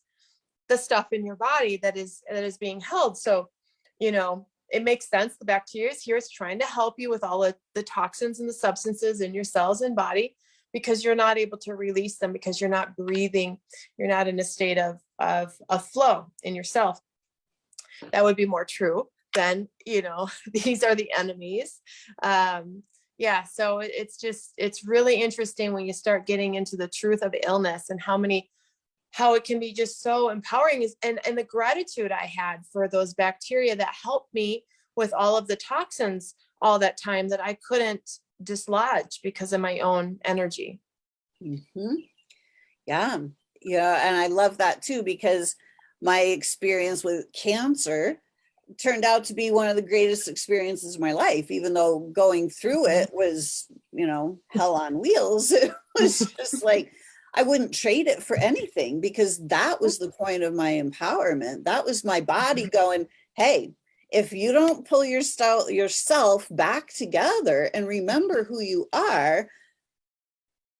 the stuff in your body that is being held. So, it makes sense. The bacteria is here, it's trying to help you with all of the toxins and the substances in your cells and body, because you're not able to release them, because you're not breathing, you're not in a state of flow in yourself. That would be more true than, these are the enemies. Yeah. So it's really interesting when you start getting into the truth of illness and how it can be just so empowering, and the gratitude I had for those bacteria that helped me with all of the toxins all that time that I couldn't dislodge because of my own energy. Mm-hmm. Yeah. Yeah. And I love that too, because my experience with cancer turned out to be one of the greatest experiences of my life, even though going through it was, hell on wheels. It was just like, I wouldn't trade it for anything, because that was the point of my empowerment. That was my body going, hey, if you don't pull yourself back together and remember who you are,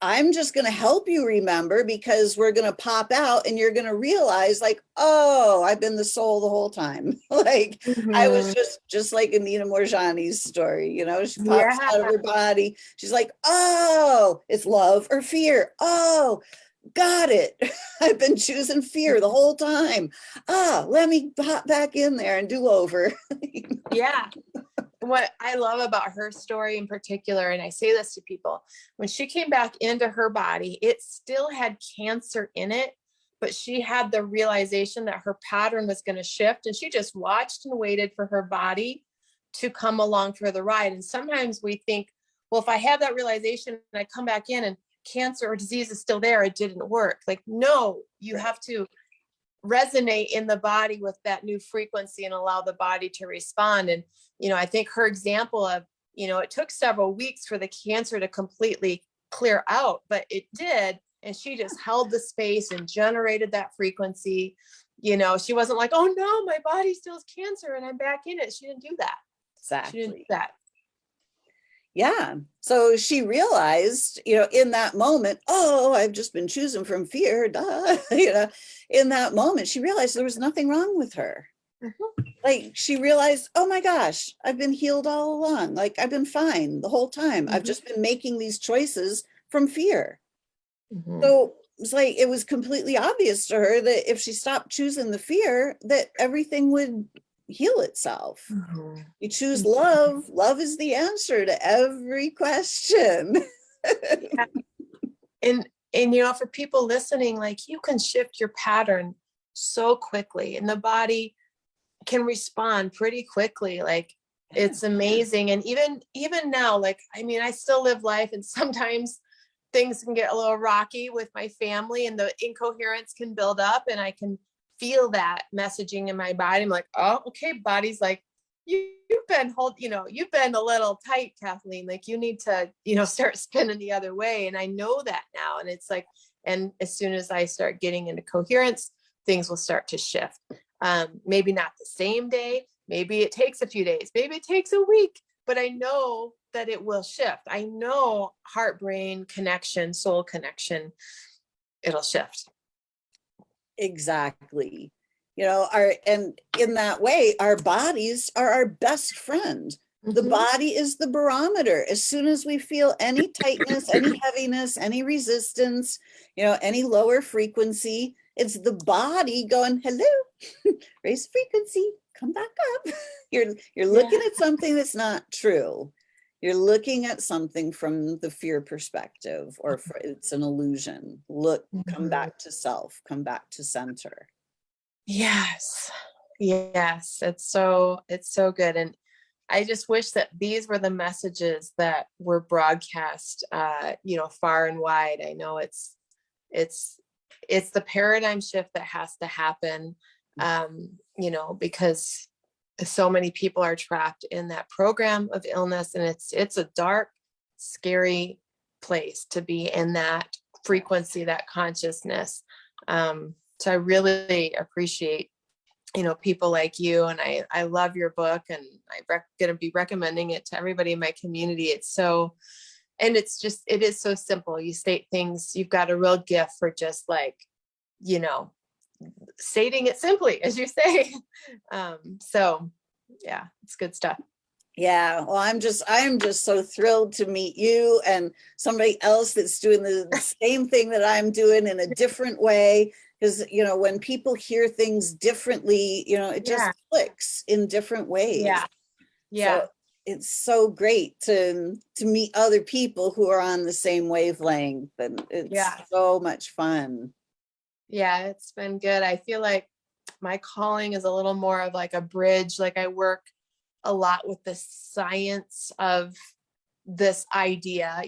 I'm just going to help you remember, because we're going to pop out and you're going to realize, like, oh, I've been the soul the whole time. Like, I was just like Anita Morjani's story, she pops Yeah. out of her body. She's like, oh, it's love or fear. Oh, got it. I've been choosing fear the whole time. Let me pop back in there and do over. Yeah. What I love about her story in particular, and I say this to people, when she came back into her body, it still had cancer in it, but she had the realization that her pattern was going to shift, and she just watched and waited for her body to come along for the ride. And sometimes we think, well, if I have that realization and I come back in and cancer or disease is still there, it didn't work. Like, no, you have to resonate in the body with that new frequency and allow the body to respond. And, I think her example of, it took several weeks for the cancer to completely clear out, but it did. And she just held the space and generated that frequency. She wasn't like, oh no, my body still has cancer and I'm back in it. She didn't do that. Exactly. She didn't do that. Yeah. So she realized, in that moment, oh, I've just been choosing from fear. Duh. In that moment, she realized there was nothing wrong with her. Mm-hmm. Like, she realized, oh my gosh, I've been healed all along. Like, I've been fine the whole time. Mm-hmm. I've just been making these choices from fear. Mm-hmm. So it's like, it was completely obvious to her that if she stopped choosing the fear, that everything would heal itself. Mm-hmm. You choose love. Love is the answer to every question. Yeah. And for people listening, like, you can shift your pattern so quickly and the body can respond pretty quickly. Like, it's amazing. And even now, like, I still live life, and sometimes things can get a little rocky with my family and the incoherence can build up, and I can feel that messaging in my body. I'm like, oh, okay. Body's like, you've been a little tight, Kathleen. Like, you need to, start spinning the other way. And I know that now. And it's like, and as soon as I start getting into coherence, things will start to shift. Maybe not the same day. Maybe it takes a few days. Maybe it takes a week, but I know that it will shift. I know heart, brain connection, soul connection, it'll shift. Exactly. And in that way, our bodies are our best friend. The body is the barometer. As soon as we feel any tightness, any heaviness, any resistance, any lower frequency, it's the body going, hello, raise frequency, come back up. You're looking at something that's not true. You're looking at something from the fear perspective, or it's an illusion. Look, come back to self, come back to center. Yes. It's so good. And I just wish that these were the messages that were broadcast, far and wide. I know it's the paradigm shift that has to happen, because so many people are trapped in that program of illness, and it's a dark, scary place to be in that frequency, that consciousness. So I really appreciate, people like you, and I love your book, and I'm going to be recommending it to everybody in my community. It is so simple. You state things, you've got a real gift for just like, stating it simply, as you say. So yeah, it's good stuff. Yeah, well, I'm just so thrilled to meet you and somebody else that's doing the same thing that I'm doing in a different way. Because, when people hear things differently, it just clicks in different ways. Yeah. So it's so great to meet other people who are on the same wavelength, and it's Yeah. so much fun. Yeah, it's been good. I feel like my calling is a little more of like a bridge. Like I work a lot with the science of this idea,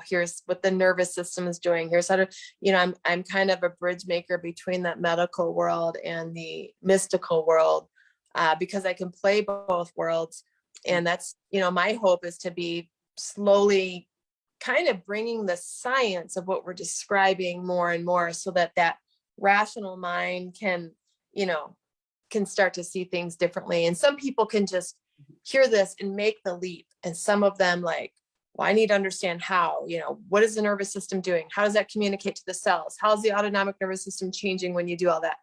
here's what the nervous system is doing. Here's how to, I'm kind of a bridge maker between that medical world and the mystical world, because I can play both worlds. And that's, my hope is to be slowly kind of bringing the science of what we're describing more and more, so that rational mind you know, can start to see things differently. And some people can just hear this and make the leap. And some of them like, well, I need to understand how, what is the nervous system doing? How does that communicate to the cells? How's the autonomic nervous system changing when you do all that?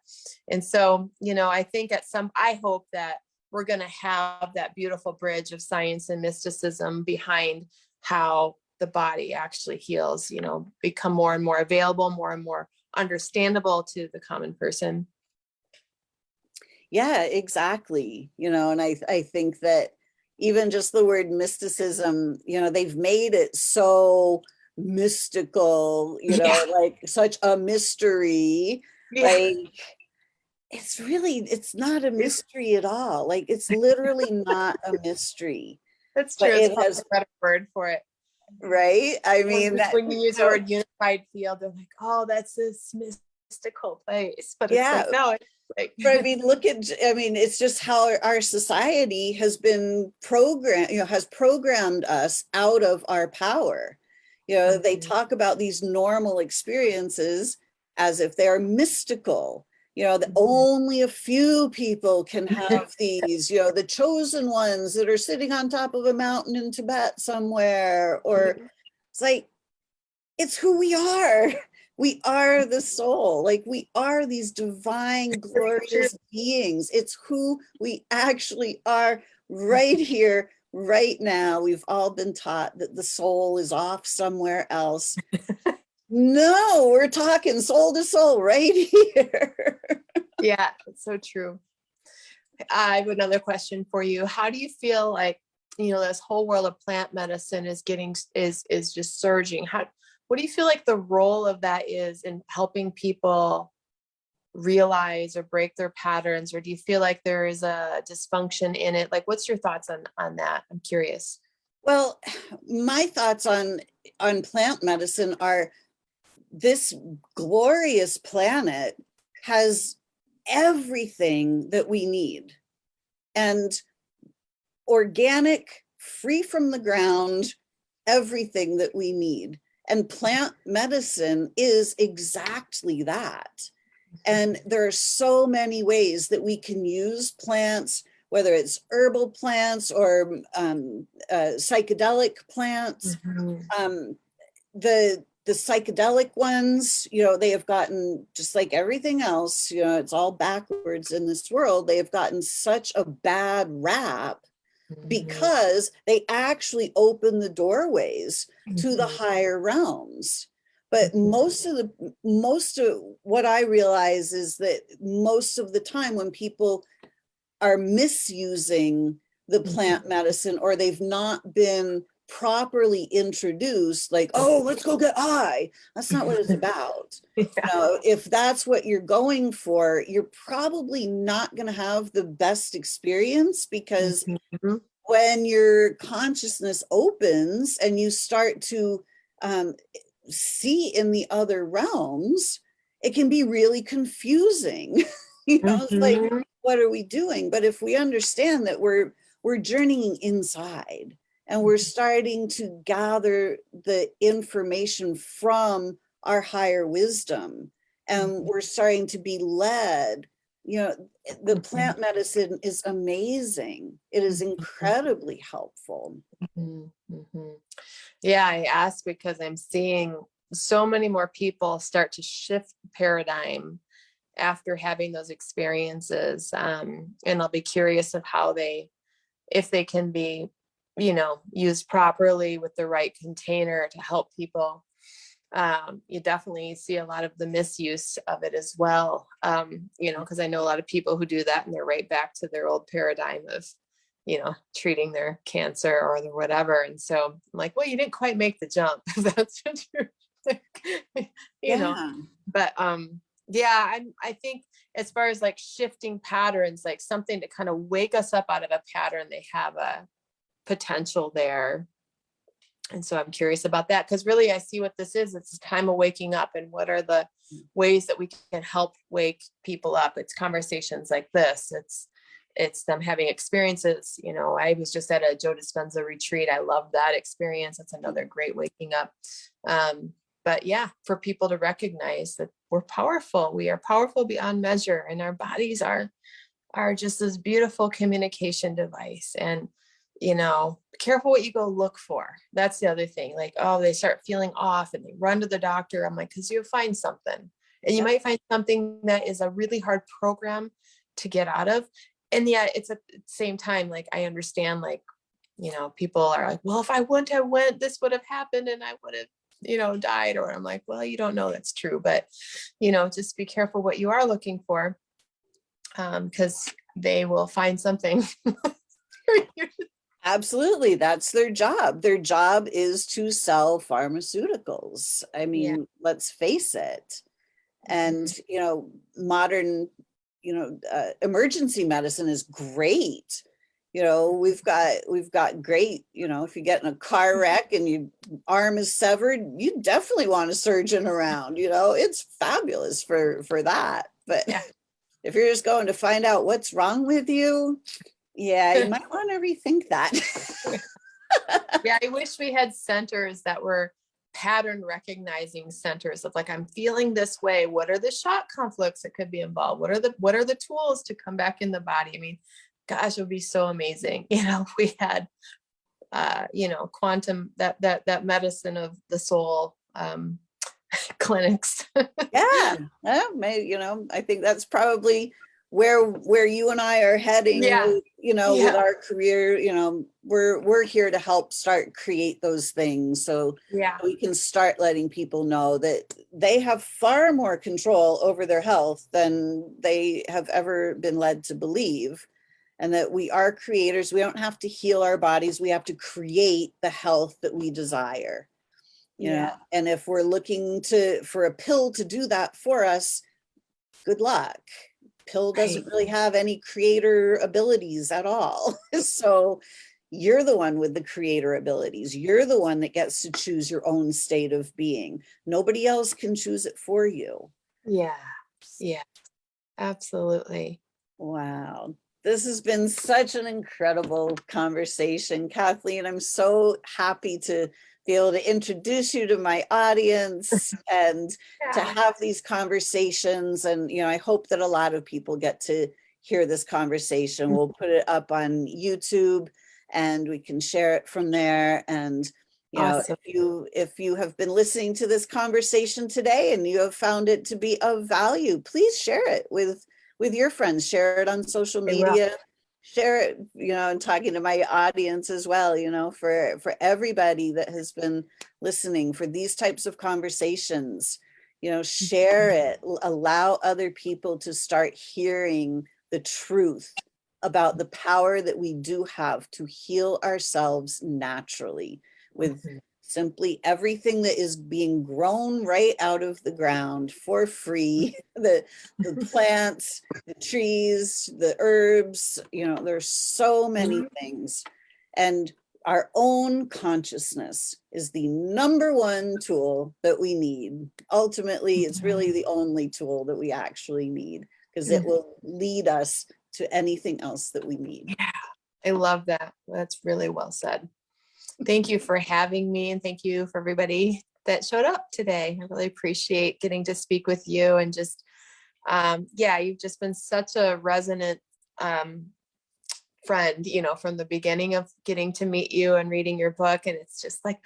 And so, I think I hope that we're going to have that beautiful bridge of science and mysticism behind how the body actually heals, become more and more available, more and more understandable to the common person. Yeah, exactly. And I think that even just the word mysticism, they've made it so mystical, Yeah. like such a mystery. Yeah. Like it's not a mystery at all. Like it's literally not a mystery, That's true. but It's it probably has, a better word for it. right? I mean, When you use the word unified field, they're like, oh, that's this mystical place. But it's yeah. like, no, it's like, But I mean, it's just how our society has been programmed, has programmed us out of our power. They talk about these normal experiences as if they're mystical, that only a few people can have these, the chosen ones that are sitting on top of a mountain in Tibet somewhere, or it's like, it's who we are. We are the soul. Like we are these divine, glorious beings. It's who we actually are right here, right now. We've all been taught that the soul is off somewhere else. No, we're talking soul to soul right here. yeah, it's so true. I have another question for you. How do you feel like, this whole world of plant medicine is just surging? What do you feel like the role of that is in helping people realize or break their patterns? Or do you feel like there is a dysfunction in it? Like, what's your thoughts on that? I'm curious. Well, my thoughts on plant medicine are, this glorious planet has everything that we need, and organic, free from the ground, everything that we need. And plant medicine is exactly that. And there are so many ways that we can use plants, whether it's herbal plants or psychedelic plants. The psychedelic ones, they have gotten, just like everything else, it's all backwards in this world. They have gotten such a bad rap because they actually open the doorways to the higher realms. But most of what I realize is that most of the time when people are misusing the plant medicine, or they've not been properly introduced, like, oh, let's go get high. That's not what it's about. Yeah. If that's what you're going for, you're probably not going to have the best experience, because when your consciousness opens and you start to see in the other realms, it can be really confusing. It's like, what are we doing? But if we understand that we're journeying inside, and we're starting to gather the information from our higher wisdom, and we're starting to be led, the plant medicine is amazing. It is incredibly helpful. Yeah, I ask because I'm seeing so many more people start to shift paradigm after having those experiences. And I'll be curious of if they can be, used properly with the right container to help people. You definitely see a lot of the misuse of it as well. Because I know a lot of people who do that and they're right back to their old paradigm of treating their cancer or their whatever. And so I'm like, well, you didn't quite make the jump. If that's what you're Yeah. but yeah, I think as far as like shifting patterns, like something to kind of wake us up out of a pattern, they have a potential there. And so I'm curious about that, because really I see what this is. It's a time of waking up, and what are the ways that we can help wake people up? It's conversations like this. It's them having experiences. I was just at a Joe Dispenza retreat. I love that experience. That's another great waking up. But yeah, for people to recognize that we're powerful. We are powerful beyond measure, and our bodies are just this beautiful communication device. And careful what you go look for. That's the other thing. Like, oh, they start feeling off and they run to the doctor. I'm like, because you'll find something, and you might find something that is a really hard program to get out of. And yeah, it's at the same time, like, I understand, like, people are like, well, if I wouldn't have went, this would have happened and I would have, died. Or I'm like, well, you don't know that's true, but, just be careful what you are looking for, because they will find something. Absolutely. That's their job. Their job is to sell pharmaceuticals. I mean, let's face it. And, modern, emergency medicine is great. We've got great, if you get in a car wreck and your arm is severed, you definitely want a surgeon around, it's fabulous for that. But if you're just going to find out what's wrong with you, yeah, you might want to rethink that. Yeah, I wish we had centers that were pattern recognizing centers of like, I'm feeling this way. What are the shock conflicts that could be involved? What are the tools to come back in the body? I mean, gosh, it would be so amazing, if we had, quantum, that medicine of the soul, clinics. Yeah, maybe, I think that's probably where you and I are heading. With our career. We're here to help start create those things, so we can start letting people know that they have far more control over their health than they have ever been led to believe, and that we are creators. We don't have to heal our bodies. We have to create the health that we desire. And if we're looking for a pill to do that for us, good luck. Pill doesn't really have any creator abilities at all. So you're the one with the creator abilities. You're the one that gets to choose your own state of being. Nobody else can choose it for you. Yeah, absolutely. Wow. This has been such an incredible conversation, Kathleen. I'm so happy to be able to introduce you to my audience and to have these conversations. And, I hope that a lot of people get to hear this conversation. We'll put it up on YouTube and we can share it from there. And, Awesome. if you have been listening to this conversation today and you have found it to be of value, please share it with your friends. Share it on social media. Share it, and talking to my audience as well, for everybody that has been listening, for these types of conversations, share it, allow other people to start hearing the truth about the power that we do have to heal ourselves naturally with simply everything that is being grown right out of the ground for free. The plants, the trees, the herbs, there's so many things. And our own consciousness is the number one tool that we need. Ultimately, it's really the only tool that we actually need, because it will lead us to anything else that we need. Yeah, I love that. That's really well said. Thank you for having me, and thank you for everybody that showed up today. I really appreciate getting to speak with you, and just, you've just been such a resonant friend, from the beginning of getting to meet you and reading your book. And it's just like,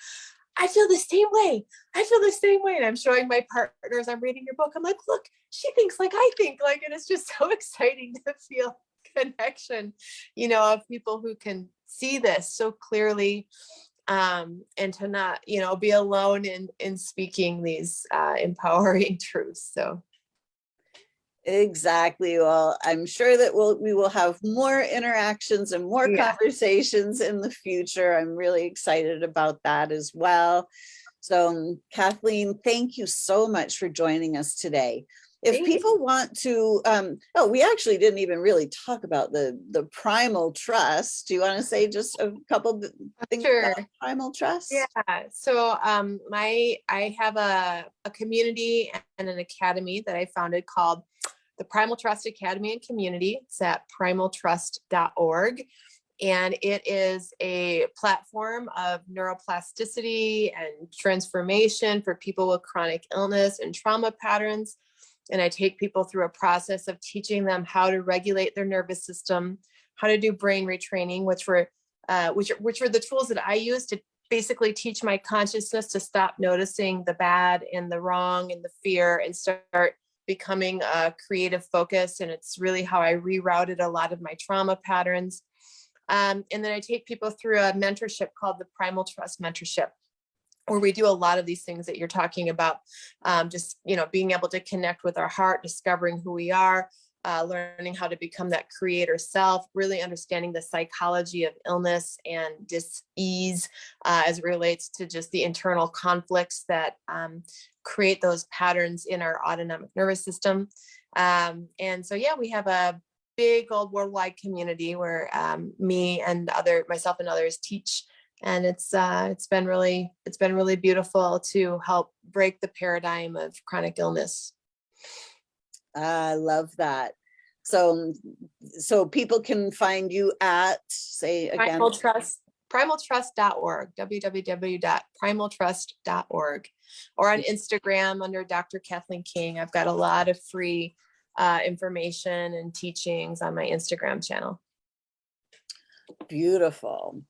I feel the same way. And I'm showing my partners, I'm reading your book. I'm like, look, she thinks like I think, like, and it's just so exciting to feel connection, of people who can see this so clearly, and to not, be alone in speaking these empowering truths. So Exactly. Well, I'm sure that we will have more interactions and more Yeah. conversations in the future. I'm really excited about that as well. So, Kathleen, thank you so much for joining us today. If Thank you. people want to, oh, we actually didn't even really talk about the Primal Trust. Do you want to say just a couple things Sure. about Primal Trust? Yeah. So I have a community and an academy that I founded called the Primal Trust Academy and Community. It's at primaltrust.org. And it is a platform of neuroplasticity and transformation for people with chronic illness and trauma patterns. And I take people through a process of teaching them how to regulate their nervous system, how to do brain retraining, which were the tools that I use to basically teach my consciousness to stop noticing the bad and the wrong and the fear and start becoming a creative focus. And it's really how I rerouted a lot of my trauma patterns. And then I take people through a mentorship called the Primal Trust Mentorship, where we do a lot of these things that you're talking about. Just, being able to connect with our heart, discovering who we are, learning how to become that creator self, really understanding the psychology of illness and dis-ease as it relates to just the internal conflicts that create those patterns in our autonomic nervous system. And so, yeah, we have a big old worldwide community where myself and others teach. And it's been really beautiful to help break the paradigm of chronic illness. I love that. So people can find you at, say again, primaltrust.org, www.primaltrust.org, or on Instagram under Dr. Cathleen King. I've got a lot of free information and teachings on my Instagram channel. Beautiful.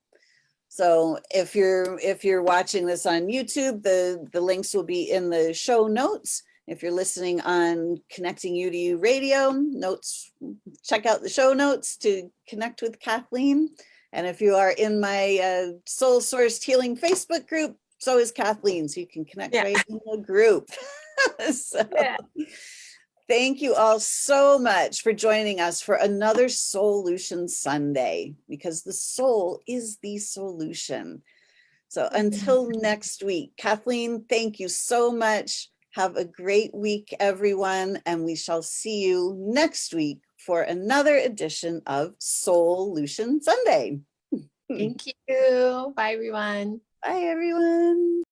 So if you're watching this on YouTube, the links will be in the show notes. If you're listening on Connecting You to You Radio notes, check out the show notes to connect with Kathleen. And if you are in my Soul Sourced Healing Facebook group, so is Kathleen, so you can connect right in the group. Thank you all so much for joining us for another Solution Sunday, because the soul is the solution. So until next week, Kathleen, thank you so much. Have a great week, everyone, and we shall see you next week for another edition of Solution Sunday. Thank you. Bye, everyone. Bye, everyone.